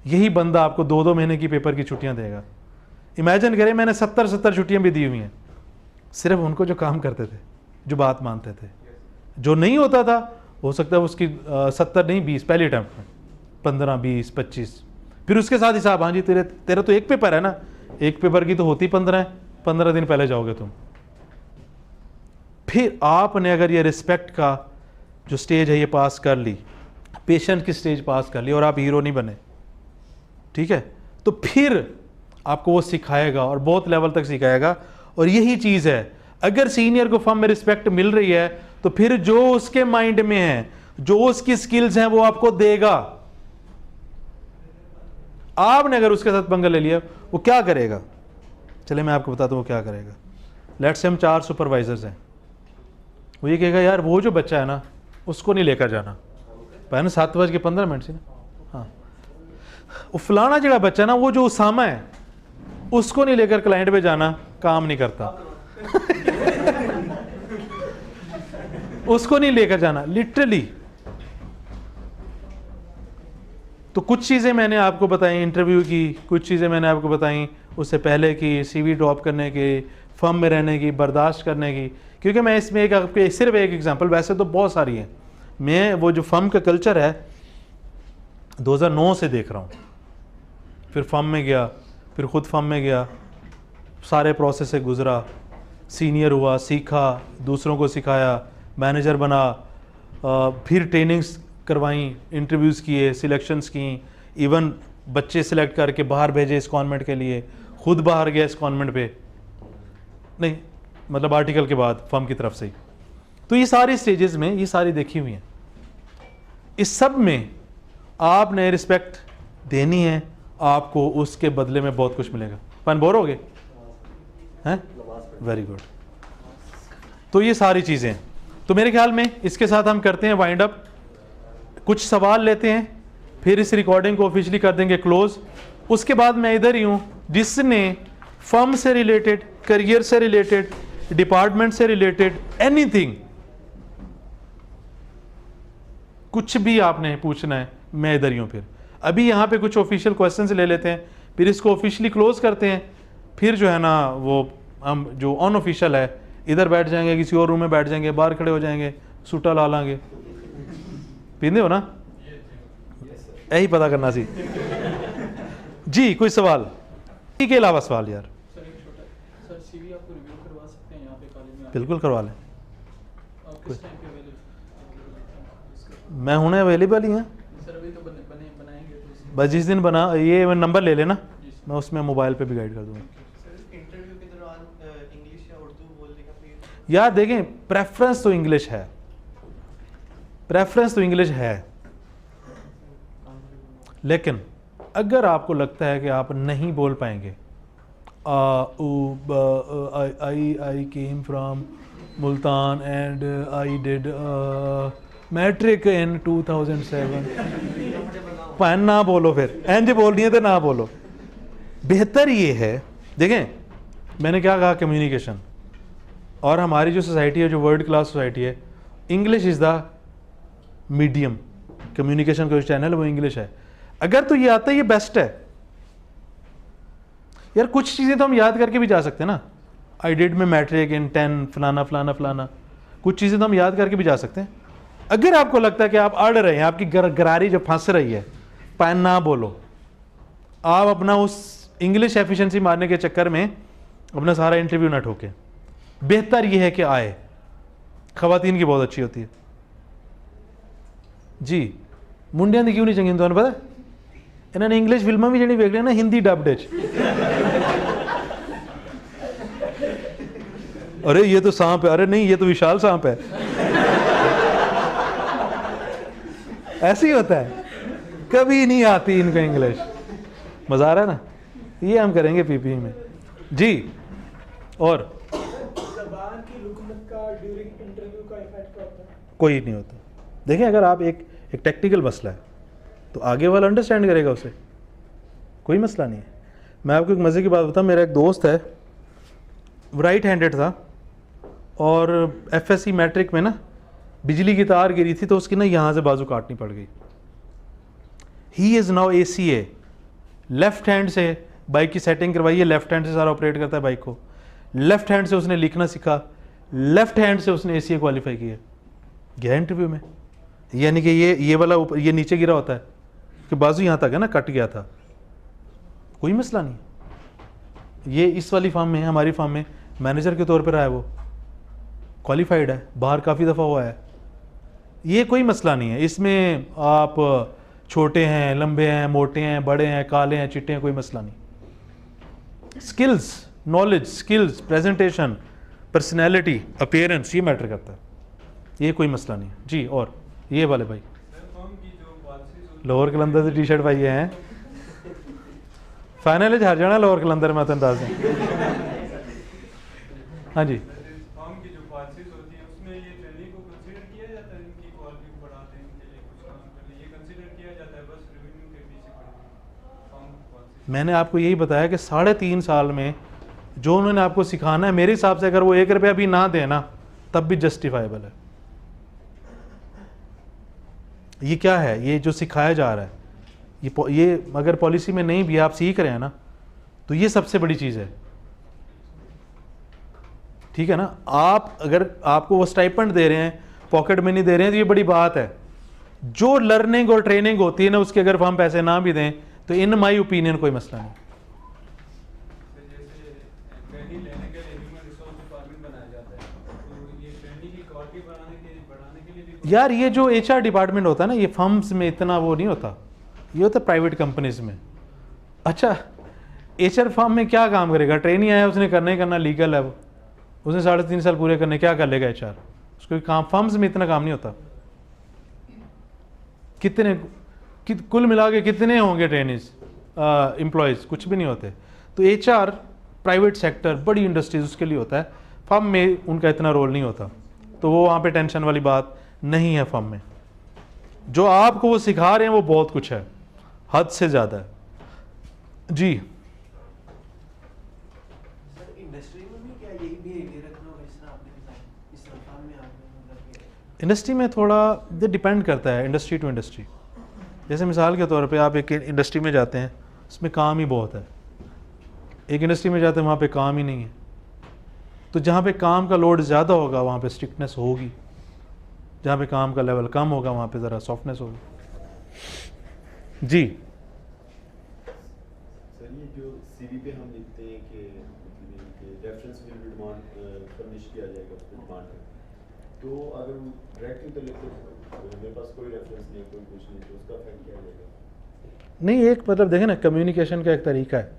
यही बंदा आपको 2-2 महीने की पेपर की छुट्टियां देगा। इमेजिन करें, मैंने 70 छुट्टियां भी दी हुई हैं, सिर्फ उनको जो काम करते थे, जो बात मानते थे। जो नहीं होता था, हो सकता है उसकी 70 नहीं 20 पहले अटैम्प्ट में, 15, 20, 25। फिर उसके साथ हिसाब, हाँ जी तेरा तो एक पेपर है ना, एक पेपर की तो होती 15 है, 15 दिन पहले जाओगे तुम। फिर आपने अगर ये रिस्पेक्ट का जो स्टेज है ये पास कर ली, पेशेंट की स्टेज पास कर ली, और आप हीरो नहीं बने, ठीक है, तो फिर आपको वो सिखाएगा और बहुत लेवल तक सिखाएगा। और यही चीज़ है, अगर सीनियर को फर्म में रिस्पेक्ट मिल रही है तो फिर जो उसके माइंड में है, जो उसकी स्किल्स हैं, वो आपको देगा। आपने अगर उसके साथ पंगा ले लिया, वो क्या करेगा? चले मैं आपको बताता हूँ वो क्या करेगा। लेट्स से हम 4 सुपरवाइजर्स हैं, वो ये कहेगा यार वो जो बच्चा है ना, उसको नहीं लेकर जाना, पहले 7:15 से ना, हाँ वो फलाना जगह बच्चा ना, वो जो उसामा है, उसको नहीं लेकर क्लाइंट पे जाना, काम नहीं करता। उसको नहीं लेकर जाना, लिटरली। तो कुछ चीज़ें मैंने आपको बताई इंटरव्यू की, कुछ चीज़ें मैंने आपको बताई उससे पहले की, CV ड्रॉप करने की, फर्म में रहने की, बर्दाश्त करने की। क्योंकि मैं इसमें एक आपके सिर्फ एक एग्जांपल, वैसे तो बहुत सारी हैं, मैं वो जो फर्म का कल्चर है 2009 से देख रहा हूँ। फिर फर्म में गया, फिर ख़ुद फर्म में गया, सारे प्रोसेस से गुज़रा, सीनियर हुआ, सीखा, दूसरों को सिखाया, मैनेजर बना, फिर ट्रेनिंग्स करवाई, इंटरव्यूज़ किए, सिलेक्शंस की, इवन बच्चे सिलेक्ट करके बाहर भेजे इस कॉन्वेंट के लिए, खुद बाहर गया इस कॉन्वेंट पे। नहीं, मतलब आर्टिकल के बाद फर्म की तरफ से ही। तो ये सारी स्टेजेस में ये सारी देखी हुई हैं। इस सब में आपने रिस्पेक्ट देनी है, आपको उसके बदले में बहुत कुछ मिलेगा। पन बोर हो गए हैं? Very good. तो ये सारी चीज़ें, तो मेरे ख्याल में इसके साथ हम करते हैं वाइंड अप। कुछ सवाल लेते हैं, फिर इस रिकॉर्डिंग को ऑफिशियली कर देंगे क्लोज। उसके बाद मैं इधर ही हूँ, जिसने फर्म से रिलेटेड, करियर से रिलेटेड, डिपार्टमेंट से रिलेटेड, एनीथिंग, कुछ भी आपने पूछना है, मैं इधर ही हूँ। फिर अभी यहाँ पे कुछ ऑफिशियल क्वेश्चंस ले लेते हैं, फिर इसको ऑफिशियली क्लोज करते हैं। फिर जो है ना वो हम जो अनऑफिशियल है, इधर बैठ जाएंगे, किसी और रूम में बैठ जाएंगे, बाहर खड़े हो जाएंगे, सूटा ला लांगे। पींदे हो ना? यही पता करना सी जी। कोई सवाल के अलावा सवाल यार? सर सीवी आपको रिव्यू करवा सकते हैं यहाँ पे कॉलेज में? बिल्कुल करवा लें। आप किस टाइम पे अवेलेबल? मैं हूँ अवेलेबल ही हैं सर। अभी तो बनाएंगे तो बस जिस दिन बना, ये नंबर ले लेना, मैं उसमें मोबाइल पे भी गाइड कर दूँगा। सर इंटरव्यू के दौरान इंग्लिश या उर्दू बोलने का प्लीज? यार देखें, प्रेफरेंस तो इंग्लिश है, प्रेफरेंस तो इंग्लिश है, लेकिन अगर आपको लगता है कि आप नहीं बोल पाएंगे, I came from Multan and I did matric in 2007, पहन ना बोलो, फिर एंज बोलनी है तो ना बोलो। बेहतर ये है, देखें मैंने क्या कहा, कम्युनिकेशन, और हमारी जो सोसाइटी है, जो वर्ल्ड क्लास सोसाइटी है, English is the medium, communication का जो चैनल है वो इंग्लिश है। अगर तो ये आता है, ये बेस्ट है यार। कुछ चीज़ें तो हम याद करके भी जा सकते हैं ना, आई डिड में मैट्रिक इन 10 फलाना फलाना फलाना, कुछ चीज़ें तो हम याद करके भी जा सकते हैं। अगर आपको लगता है कि आप अड़ रहे हैं, आपकी गरारी जो फंस रही है, पैन ना बोलो, आप अपना उस इंग्लिश एफिशिएंसी मारने के चक्कर में अपना सारा इंटरव्यू ना ठोके। बेहतर यह है कि आए, खवातीन की बहुत अच्छी होती है जी। मुंडिया की क्यों नहीं चंगी, तुम्हें पता? इन्होंने इंग्लिश फिल्म भी जी वेख ना, हिंदी डब्ड, अरे ये तो सांप है, अरे नहीं ये तो विशाल सांप है, ऐसे ही होता है, कभी नहीं आती इनको इंग्लिश। मजा आ रहा है ना? ये हम करेंगे पीपी में जी। और ज़बान की लुकमत का ड्यूरिंग इंटरव्यू का इफेक्ट होता है? कोई नहीं होता। देखें, अगर आप एक टेक्निकल मसला है तो आगे वाला अंडरस्टैंड करेगा उसे, कोई मसला नहीं है। मैं आपको एक मज़े की बात बताऊं, मेरा एक दोस्त है, राइट हैंडेड था, और एफएससी मैट्रिक में ना बिजली की तार गिरी थी तो उसकी ना यहाँ से बाजू काटनी पड़ गई। He is now ACA, left hand से बाइक की सेटिंग करवाई है, लेफ्ट हैंड से सारा ऑपरेट करता है बाइक को, लेफ्ट हैंड से उसने लिखना सीखा, लेफ्ट हैंड से उसने ACA क्वालिफाई किया, गया इंटरव्यू में। यानी कि ये वाला ऊपर, ये नीचे गिरा होता है कि बाजू यहाँ तक है ना, कट गया था, कोई मसला नहीं। ये इस वाली फार्म में, हमारी फार्म में मैनेजर के तौर पर आया, वो क्वालिफाइड है, बाहर काफ़ी दफ़ा हुआ है, ये कोई मसला नहीं है। इसमें आप छोटे हैं, लंबे हैं, मोटे हैं, बड़े हैं, काले हैं, चिट्टे हैं, कोई मसला नहीं। Skills, knowledge, skills, presentation, personality, appearance, ये मैटर करता है, ये कोई मसला नहीं है जी। और ये वाले भाई लोअर कलंदर से टी-शर्ट पाई हैं, फाइनल हार जाना लोअर कलंदर में, अंदाज है। हाँ जी, मैंने आपको यही बताया कि 3.5 साल में जो उन्होंने आपको सिखाना है, मेरे हिसाब से अगर वो 1 रुपया भी ना देना तब भी जस्टिफाइबल है। ये क्या है, ये जो सिखाया जा रहा है, ये अगर पॉलिसी में नहीं भी आप सीख रहे हैं ना, तो ये सबसे बड़ी चीज़ है, ठीक है ना। आप अगर आपको वो स्टाइपेंड दे रहे हैं, पॉकेट मनी दे रहे हैं, तो ये बड़ी बात है। जो लर्निंग और ट्रेनिंग होती है ना, उसके अगर हम पैसे ना भी दें तो इन माई ओपिनियन कोई मसला नहीं। यार ये जो HR डिपार्टमेंट होता है ना, ये फर्म्स में इतना वो नहीं होता, ये होता प्राइवेट कंपनीज में। अच्छा, HR फर्म में क्या काम करेगा, ट्रेनिंग आया उसने करना ही करना, लीगल है वो, उसने 3.5 साल पूरे करने, क्या कर लेगा एचआर? उसको काम, फर्म्स में इतना काम नहीं होता। कुल मिला के कितने होंगे ट्रेनिज एम्प्लॉयज़? कुछ भी नहीं होते। तो एचआर प्राइवेट सेक्टर, बड़ी इंडस्ट्रीज, उसके लिए होता है। फर्म में उनका इतना रोल नहीं होता, तो वो वहाँ पे टेंशन वाली बात नहीं है। फर्म में जो आपको वो सिखा रहे हैं वो बहुत कुछ है, हद से ज़्यादा है। जी इंडस्ट्री में थोड़ा ये डिपेंड करता है, इंडस्ट्री टू इंडस्ट्री। जैसे मिसाल के तौर पे आप एक इंडस्ट्री में जाते हैं, उसमें काम ही बहुत है। एक इंडस्ट्री में जाते हैं, वहाँ पे काम ही नहीं है। तो जहाँ पे काम का लोड ज़्यादा होगा वहाँ पे स्ट्रिक्टनेस होगी, जहाँ पे काम का लेवल कम होगा वहाँ पे ज़रा सॉफ्टनेस होगी। जी सर, ये जो सीवी पे हम लिखते हैं कि reference will be demand furnish किया जाएगा डिमांड में, तो अगर हम डायरेक्टली तो लिखते हैं मेरे पास कोई रेफरेंस नहीं है, कोई कुछ नहीं, तो उसका इफेक्ट क्या रहेगा? नहीं, एक मतलब देखें ना, कम्युनिकेशन का एक तरीका है,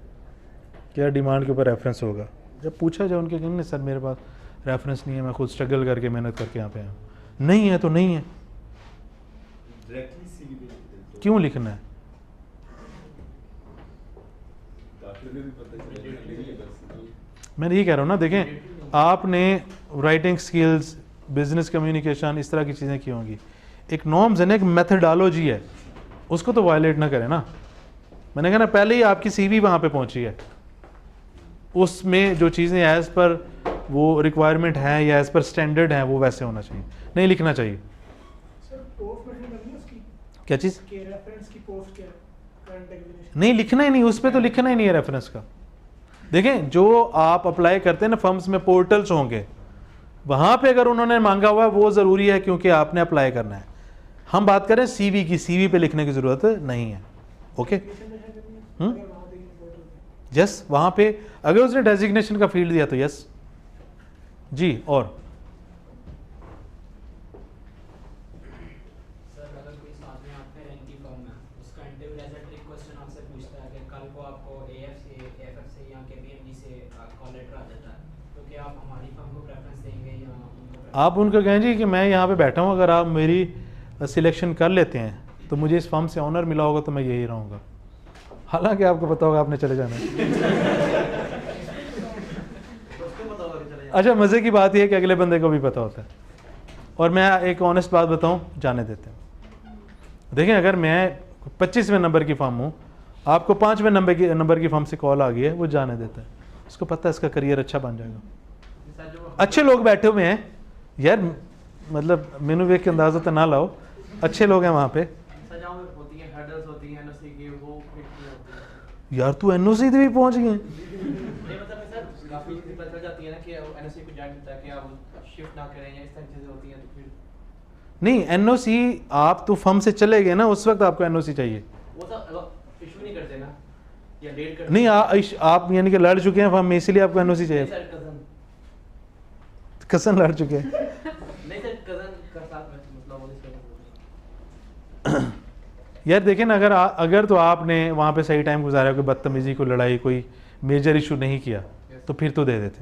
क्या डिमांड के ऊपर रेफरेंस होगा। जब पूछा जाए उनके, नहीं सर मेरे पास रेफरेंस नहीं है, मैं खुद स्ट्रगल करके मेहनत करके यहाँ पे आया हूँ। नहीं है तो नहीं है, डायरेक्टली सीवी पे लिखते हैं तो क्यों लिखना है? दाखिले में भी पता चलेगा नहीं है बस। मैं यही कह रहा हूँ ना, देखें आपने राइटिंग स्किल्स, बिजनेस कम्युनिकेशन, इस तरह की चीज़ें की होंगी। एक नॉर्म्स है ना, एक मेथडोलॉजी है, उसको तो वायलेट ना करें ना। मैंने कहा ना, पहले ही आपकी सीवी वहाँ पे पहुँची है, उसमें जो चीज़ें एज़ पर वो रिक्वायरमेंट हैं या एज़ पर स्टैंडर्ड हैं वो वैसे होना चाहिए, नहीं लिखना चाहिए। सर पोस्ट में करनी है उसकी, क्या चीज़? के रेफरेंस की पोस्ट क्या है, करंट एग्जीक्यूशन नहीं लिखना ही नहीं, उस पर तो लिखना ही नहीं है रेफरेंस का। देखें जो आप अप्लाई करते हैं ना, फर्म्स में पोर्टल्स होंगे, वहाँ पे अगर उन्होंने मांगा हुआ है वो ज़रूरी है, क्योंकि आपने अप्लाई करना है। हम बात करें सीवी की, सीवी पे लिखने की ज़रूरत नहीं है। ओके, यस, वहाँ पे अगर उसने डेजिग्नेशन का फील्ड दिया तो यस। जी, और सर अगर कोई साथ में आपके रैंक की फॉर्म है, उसका interview as a trick question आपसे पूछता है कि कल को आपको एएफ से, एएफएफ से या केपीएमजी से कॉल लेटर आ जाता है, तो क्या आप हमारी फर्म को प्रेफरेंस देंगे या उनको? आप उनको कहें जी कि मैं यहाँ पे बैठा हूँ, अगर आप मेरी सिलेक्शन कर लेते हैं तो मुझे इस फर्म से ऑनर मिला होगा तो मैं यही रहूँगा, हालांकि आपको पता होगा आपने चले जाना है। अच्छा, मज़े की बात यह है कि अगले बंदे को भी पता होता है। और मैं एक ऑनेस्ट बात बताऊं, जाने देते हैं। देखें, अगर मैं 25वें नंबर की फर्म हूं, आपको 5वें नंबर की फर्म से कॉल आ गई है, वो जाने देता है, उसको पता है इसका करियर अच्छा बन जाएगा। अच्छे लोग बैठे हुए हैं यार, मतलब मेनू देख के अंदाजा तो ना लाओ, अच्छे लोग हैं वहाँ पे। यार तू एनओसी भी पहुँच गए? नहीं, एनओसी आप तो फर्म से चले गए ना, उस वक्त आपको एनओसी चाहिए। वो तो इशू नहीं करते ना, या डेट करते नहीं, आप यानी कि लड़ चुके हैं फर्म में, इसीलिए आपको एनओसी चाहिए। सर कजन कसन लड़ चुके हैं। नहीं सर, कजन का साथ में मतलब वो इसका यार देखें ना, अगर तो आपने वहाँ पे सही टाइम गुजारा, कोई बदतमीजी, कोई लड़ाई, कोई मेजर इशू नहीं किया, तो फिर तो दे देते।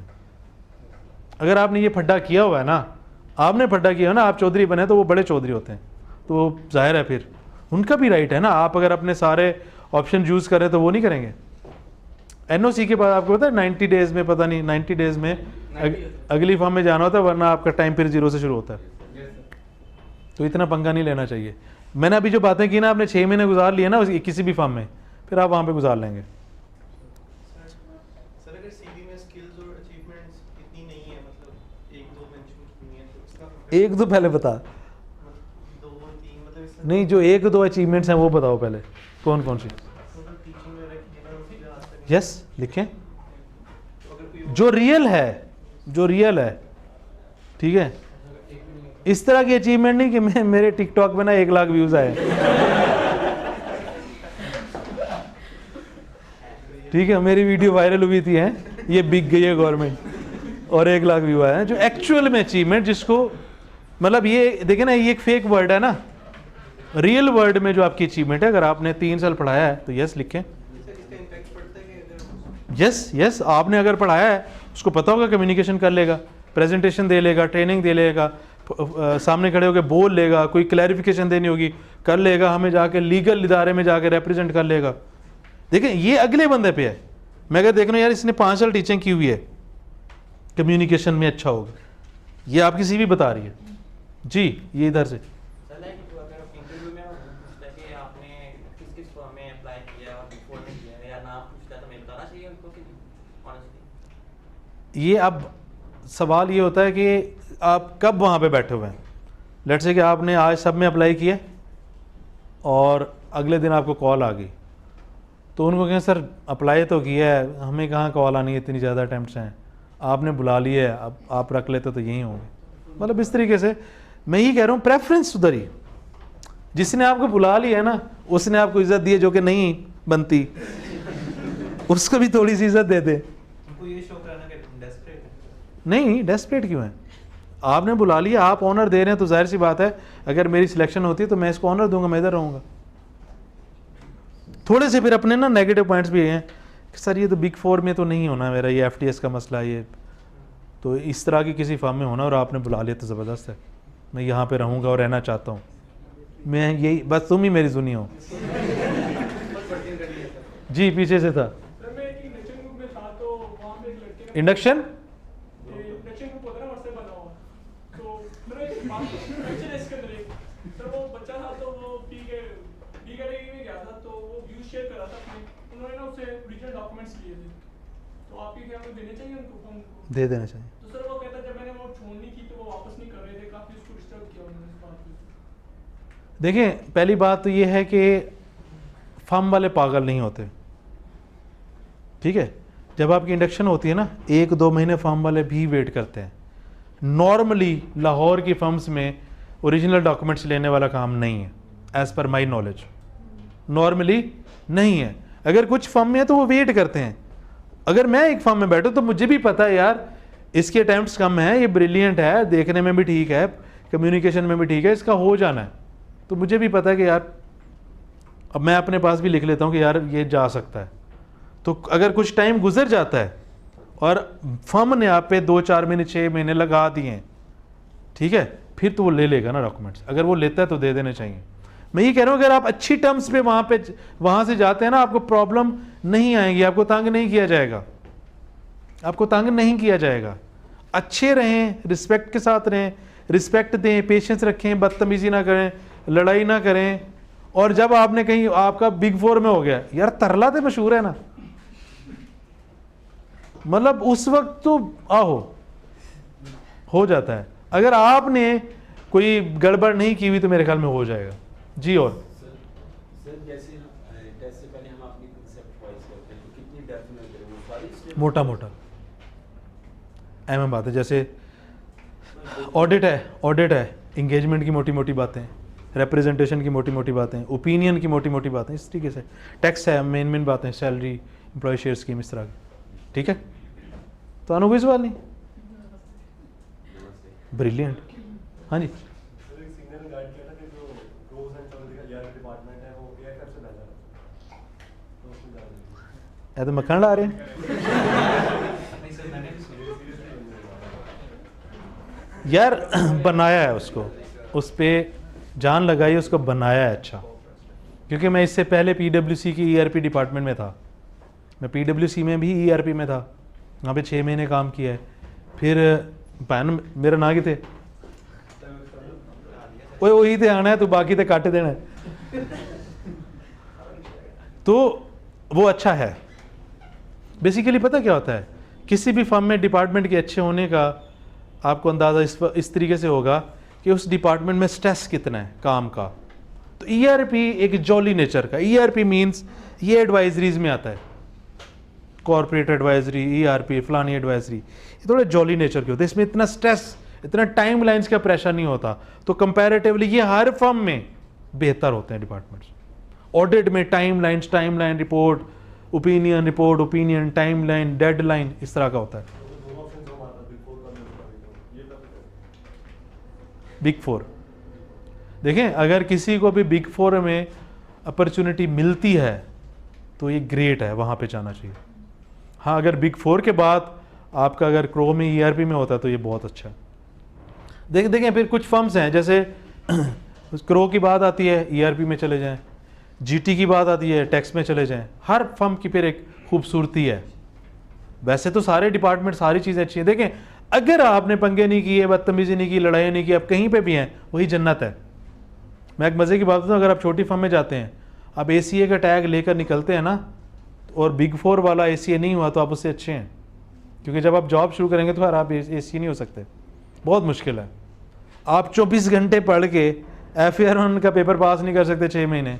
अगर आपने ये फड्डा किया हुआ है ना, आपने फड्डा किया हो ना, आप चौधरी बने तो वो बड़े चौधरी होते हैं, तो वो जाहिर है फिर उनका भी राइट है ना। आप अगर अपने सारे ऑप्शन यूज़ करें तो वो नहीं करेंगे। एनओसी के बाद आपको पता है 90 डेज़ में, पता नहीं 90 डेज़ में अगली फॉर्म में जाना होता है, वरना आपका टाइम फिर 0 से शुरू होता है। तो इतना पंगा नहीं लेना चाहिए। मैंने अभी जो बातें की ना, आपने 6 महीने गुजार लिए ना किसी भी फॉर्म में, फिर आप वहाँ पे गुजार लेंगे। सर अगर सीवी में स्किल्स और अचीवमेंट्स इतनी नहीं है, मतलब 1-2 मेंशन नहीं है, तो इसका एक दो पहले बता, 2-3 मतलब इसका नहीं जो 1-2 अचीवमेंट्स हैं वो बताओ पहले, कौन कौन सी? टोटल टीचिंग में रखिए ना उसके आज तक। यस, लिखें तो अगर कोई जो रियल है, जो रियल है, ठीक है। इस तरह की अचीवमेंट नहीं कि मेरे टिकटॉक में ना 1 लाख व्यूज आए, ठीक है, मेरी वीडियो वायरल हुई थी, है ये बिक गई है गवर्नमेंट और 1 लाख व्यू आए हैं, जो एक्चुअल में अचीवमेंट, जिसको मतलब ये देखे ना, ये एक फेक वर्ड है ना, रियल वर्ड में जो आपकी अचीवमेंट है। अगर आपने 3 साल पढ़ाया है तो यस लिखें, इसका इम्पैक्ट पड़ता है कि अगर यस यस, आपने अगर पढ़ाया है उसको पता होगा कम्युनिकेशन कर लेगा, प्रेजेंटेशन दे लेगा, ट्रेनिंग दे लेगा, सामने खड़े होकर बोल लेगा, कोई क्लैरिफिकेशन देनी होगी कर लेगा, हमें जाके लीगल इदारे में जाके रिप्रेजेंट कर लेगा। देखें ये अगले बंदे पे है। मैं अगर देख रहा हूँ यार इसने 5 साल टीचिंग की हुई है, कम्युनिकेशन में अच्छा होगा, ये आपकी सीवी बता रही है जी। ये इधर से सर लाइक अगर इंटरव्यू में पूछता है कि आपने किस किस फॉर्म में अप्लाई किया और बिफोर में किया या ना पूछता है तो मैं बताना चाहिए उनको कि ऑनेस्टली? ये अब सवाल ये होता है कि आप कब वहाँ पे बैठे हुए हैं। लेट्स से कि आपने आज सब में अप्लाई किया और अगले दिन आपको कॉल आ गई, तो उनको कहें सर अप्लाई तो किया है, हमें कहाँ कॉल आनी है, इतनी ज़्यादा अटैम्प्ट्स हैं, आपने बुला लिया है, अब आप रख लेते तो यही होंगे। मतलब इस तरीके से मैं ही कह रहा हूँ प्रेफरेंस सुधरी। जिसने आपको बुला लिया है ना उसने आपको इज्जत दी है, जो कि नहीं बनती उसको भी थोड़ी सी इज्जत दे दे। उनको ये शो कराना कि तुम डेस्परेट है। नहीं डेस्परेट क्यों है, आपने बुला लिया, आप ऑनर दे रहे हैं, तो जाहिर सी बात है अगर मेरी सिलेक्शन होती है तो मैं इसको ऑनर दूंगा, मैं इधर रहूँगा। थोड़े से फिर अपने ना नेगेटिव पॉइंट्स भी हैं कि सर ये तो बिग 4 में तो नहीं होना मेरा, ये FTS का मसला, ये तो इस तरह की किसी फर्म में होना और आपने बुला लिया तो ज़बरदस्त है, मैं यहाँ पे रहूँगा और रहना चाहता हूँ, मैं यही बस तुम ही मेरी सुनी हो। जी पीछे से था सर मैं एक इंडक्शन ग्रुप में था, तो वहाँ पे एक लड़के ने इंडक्शन, इंडक्शन ग्रुप होता है ना व्हाट्सएप बना हुआ, तो मेरा एक बात क्वेश्चन है इसके अंदर एक, सर वो बच्चा था तो वो डी कैटेगरी में गया था, तो वो व्यूज शेयर कर रहा था अपने, उन्होंने ना उससे ओरिजिनल डॉक्यूमेंट्स लिए थे, तो आपके क्या हमें देने चाहिए उनको फॉर्म को? दे देना चाहिए। तो सर वो कहता जब मैंने वो छोड़नी की तो वो वापस नहीं कर रहे थे, काफ़ी उसको डिस्टर्ब किया उन्होंने इस बात पे। देखें पहली बात तो ये है कि फर्म वाले पागल नहीं होते, ठीक है। जब आपकी इंडक्शन होती है ना 1-2 महीने फर्म वाले भी वेट करते हैं। नॉर्मली लाहौर की फर्म्स में ओरिजिनल डॉक्यूमेंट्स लेने वाला काम नहीं है, as per my knowledge normally नहीं है। अगर कुछ फर्म में है तो वो वेट करते हैं। अगर मैं एक फर्म में बैठूँ तो मुझे भी पता है यार इसके अटैम्प्ट्स कम है, ये ब्रिलियंट है, देखने में भी ठीक है, कम्युनिकेशन में भी ठीक है, इसका हो जाना है, तो मुझे भी पता है कि यार अब मैं अपने पास भी लिख लेता हूँ कि यार ये जा सकता है। तो अगर कुछ टाइम गुजर जाता है और फर्म ने आप पे 2-4 महीने 6 महीने लगा दिए हैं, ठीक है, फिर तो वो ले लेगा ना डॉक्यूमेंट्स। अगर वो लेता है तो दे देने चाहिए। मैं ये कह रहा हूँ अगर आप अच्छी टर्म्स पे वहाँ से जाते हैं ना, आपको प्रॉब्लम नहीं आएगी, आपको तंग नहीं किया जाएगा, आपको तंग नहीं किया जाएगा। अच्छे रहें, रिस्पेक्ट के साथ रहें, रिस्पेक्ट दें, पेशेंस रखें, बदतमीजी ना करें, लड़ाई ना करें। और जब आपने कहीं आपका बिग 4 में हो गया, यार तरला तो मशहूर है ना, मतलब उस वक्त तो आहो हो जाता है। अगर आपने कोई गड़बड़ नहीं की हुई तो मेरे ख्याल में हो जाएगा जी। और सर जैसे टेस्ट से पहले हम अपनी कंसेप्ट वाइज करते हैं, तो कितनी डेप्थ में करें वो सारी स्टेप मोटा मोटा अहम बात है, जैसे ऑडिट है, इंगेजमेंट की मोटी मोटी बातें, रिप्रेजेंटेशन की मोटी मोटी बातें, ओपिनियन की मोटी मोटी बातें, इस तरीके से। टैक्स है, मेन बातें, सैलरी, एम्प्लॉय शेयर स्कीम, इस तरह की, ठीक है। तो आनो कोई सवाल नहीं, ब्रिलियंट। हाँ जी सर एक सीनियर ने गाइड किया था कि जो रोज एंड पॉलिटिकल यार डिपार्टमेंट है वो AFF से बेहतर है, तो उसमें जा रही है। ये तो मक्खन ला रहे हैं। नहीं सर मैंने भी सुना। यार बनाया है उसको, उस पर जान लगाई, उसको बनाया है अच्छा। क्योंकि मैं इससे पहले PwC की ERP डिपार्टमेंट में था, मैं PwC में भी ERP में था, वहाँ पे 6 महीने काम किया है। फिर भैन मेरा ना कि थे वही थे आना है, तो बाकी तो काटे देना है। तो वो अच्छा है। बेसिकली पता क्या होता है, किसी भी फर्म में डिपार्टमेंट के अच्छे होने का आपको अंदाज़ा इस तरीके से होगा कि उस डिपार्टमेंट में स्ट्रेस कितना है काम का। तो ERP एक जॉली नेचर का, ERP मीन्स ये एडवाइजरीज में आता है, कॉर्पोरेट एडवाइजरी, ERP, फलानी एडवाइजरी, ये थोड़े जॉली नेचर के होते हैं, इसमें इतना स्ट्रेस, इतना टाइम लाइन्स का प्रेशर नहीं होता। तो कंपैरेटिवली ये हर फर्म में बेहतर होते हैं डिपार्टमेंट्स। ऑडिट में time line report, opinion, time line, dead line, इस तरह का होता है। दोनों ऑप्शन जो हमारा बिग 4 का मिल ये तब बिग 4 देखें, अगर किसी को भी बिग 4 में अपॉर्चुनिटी मिलती है तो ये ग्रेट है, वहाँ पे जाना चाहिए। हाँ, अगर बिग 4 के बाद आपका अगर क्रो में ERP में होता तो ये बहुत अच्छा है। देखें फिर कुछ फर्म्स हैं जैसे क्रो की बात आती है ERP में चले जाएं, GT की बात आती है टैक्स में चले जाएं। हर फर्म की फिर एक खूबसूरती है। वैसे तो सारे डिपार्टमेंट सारी चीज़ें अच्छी हैं। देखें अगर आपने पंगे नहीं किए, बदतमीजी नहीं की, लड़ाई नहीं की, आप कहीं पे भी हैं वही जन्नत है। मैं एक मज़े की बात बताऊँ, अगर आप छोटी फर्म में जाते हैं, आप ACA का टैग लेकर निकलते हैं ना, और Big 4 वाला ACA नहीं हुआ तो आप उससे अच्छे हैं, क्योंकि जब आप जॉब शुरू करेंगे तो फिर आप ACA नहीं हो सकते, बहुत मुश्किल है। आप 24 घंटे पढ़ के FR1 का पेपर पास नहीं कर सकते 6 महीने,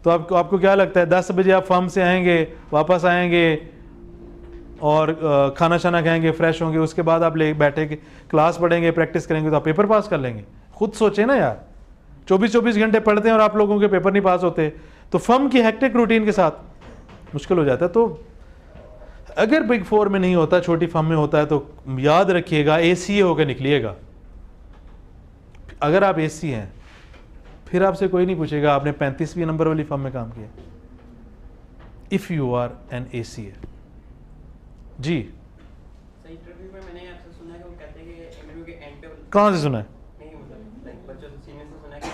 तो आपको क्या लगता है 10 बजे आप फर्म से आएंगे, वापस आएंगे और खाना शाना खाएंगे, फ्रेश होंगे, उसके बाद आप ले बैठे के क्लास पढ़ेंगे, प्रैक्टिस करेंगे तो आप पेपर पास कर लेंगे? खुद सोचें ना यार, 24 घंटे पढ़ते हैं और आप लोगों के पेपर नहीं पास होते, तो फर्म की हेक्टिक रूटीन के साथ मुश्किल हो जाता है। तो अगर Big 4 में नहीं होता, छोटी फर्म में होता है, तो याद रखिएगा ACA होकर निकलिएगा। अगर आप AC हैं फिर आपसे कोई नहीं पूछेगा आपने 35वीं नंबर वाली फर्म में काम किया, if you are an ACA। जी इंटरव्यू में मैंने आपसे सुना है कि वो कहते हैं कि इंटरव्यू के एंड पे कहाँ से सुना है? नहीं मतलब लाइक बच्चों से सीनियर से सुना है कि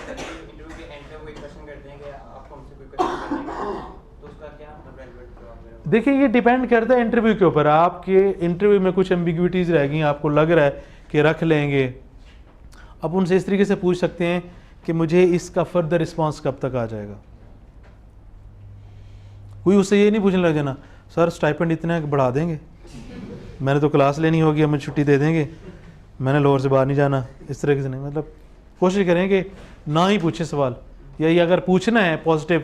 इंटरव्यू के एंड पे वो एक क्वेश्चन करते हैं कि आपको हमसे कोई क्वेश्चन करेंगे, तो उसका क्या मतलब रेलेवेंट जवाब है? देखिए ये डिपेंड करता है इंटरव्यू के ऊपर। आपके इंटरव्यू में कुछ एम्बिग्विटीज़ रह गई, आपको लग रहा है कि रख लेंगे, आप उनसे इस तरीके से पूछ सकते हैं कि मुझे इसका फर्दर रिस्पांस कब तक आ जाएगा। कोई उससे ये नहीं पूछने लग जाना सर स्टाइपेंड इतना है कि बढ़ा देंगे, मैंने तो क्लास लेनी होगी, हमें छुट्टी दे देंगे, मैंने लोअर से बाहर नहीं जाना, इस तरीके से नहीं। मतलब कोशिश करें कि ना ही पूछे सवाल, या ये अगर पूछना है पॉजिटिव,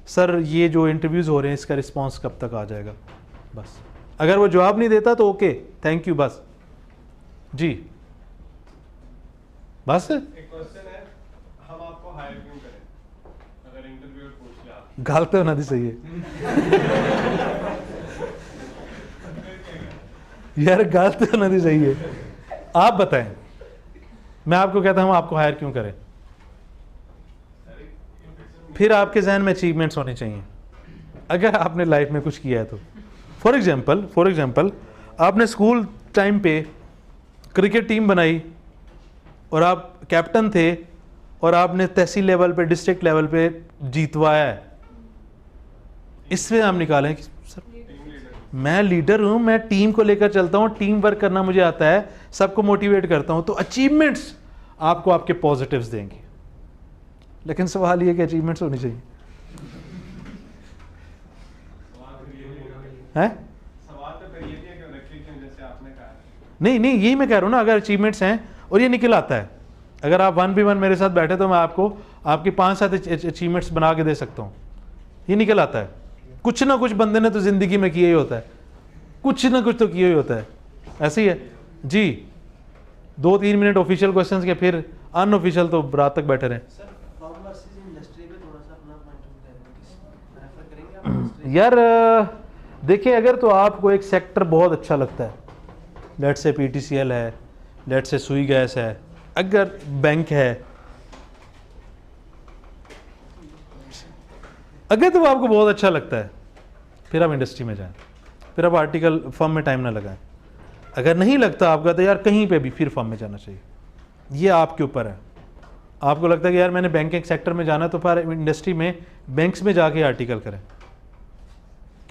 सर ये जो इंटरव्यूज़ हो रहे हैं इसका रिस्पांस कब तक आ जाएगा, बस। अगर वो जवाब नहीं देता तो ओके थैंक यू, बस। जी बस एक क्वेश्चन है, हम आपको हायर क्यों करें? अगर इंटरव्यूअर पूछ ले आप। गाल तो होना सही है यार, गाल तो होना सही है। आप बताएं, मैं आपको कहता हूं आपको हायर क्यों करें? फिर आपके जहन में अचीवमेंट्स होने चाहिए अगर आपने लाइफ में कुछ किया है तो। फॉर एग्जाम्पल आपने स्कूल टाइम पे क्रिकेट टीम बनाई और आप कैप्टन थे और आपने तहसील लेवल पे, डिस्ट्रिक्ट लेवल पे जीतवाया है, इसमें आप निकालें कि सर मैं लीडर हूं, मैं टीम को लेकर चलता हूं, टीम वर्क करना मुझे आता है, सबको मोटिवेट करता हूं, तो अचीवमेंट्स आपको आपके पॉजिटिव्स देंगे। लेकिन सवाल ये कि अचीवमेंट्स होनी चाहिए हैं? सवाल तो करिए कि अगर रखिए जैसे आपने कहा। नहीं यही मैं कह रहा हूं ना, अगर अचीवमेंट्स हैं और ये निकल आता है, अगर आप 1v1 मेरे साथ बैठे तो मैं आपको आपकी 5-7 अचीवमेंट्स बना के दे सकता हूं, ये निकल आता है। कुछ ना कुछ बंदे ने तो जिंदगी में किया ही होता है, कुछ ना कुछ तो किया ही होता है, ऐसे ही है जी। 2-3 मिनट ऑफिशियल क्वेश्चंस के, फिर अनऑफिशियल तो रात तक बैठे रहे। यार देखिए, अगर तो आपको एक सेक्टर बहुत अच्छा लगता है, लेट से PTCL है, लेट से सुई गैस है, अगर बैंक है, अगर तो आपको बहुत अच्छा लगता है फिर आप इंडस्ट्री में जाएं, फिर आप आर्टिकल फर्म में टाइम ना लगाएं। अगर नहीं लगता आपका तो यार कहीं पे भी फिर फर्म में जाना चाहिए, ये आपके ऊपर है। आपको लगता है कि यार मैंने बैंकिंग सेक्टर में जाना है तो फिर इंडस्ट्री में, बैंक्स में जाके आर्टिकल करें।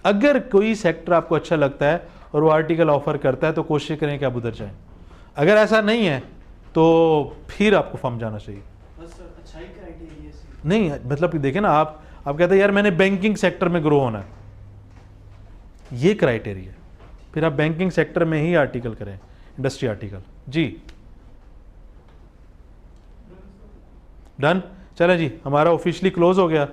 अगर कोई सेक्टर आपको अच्छा लगता है और वो आर्टिकल ऑफर करता है तो कोशिश करें कि आप उधर जाएं। अगर ऐसा नहीं है तो फिर आपको फर्म जाना चाहिए। अच्छा ही क्राइटेरिया नहीं मतलब कि देखें ना, आप कहते हैं यार मैंने बैंकिंग सेक्टर में ग्रो होना है, ये क्राइटेरिया, फिर आप बैंकिंग सेक्टर में ही आर्टिकल करें, इंडस्ट्री आर्टिकल। जी डन, चलें जी, हमारा ऑफिशियली क्लोज हो गया।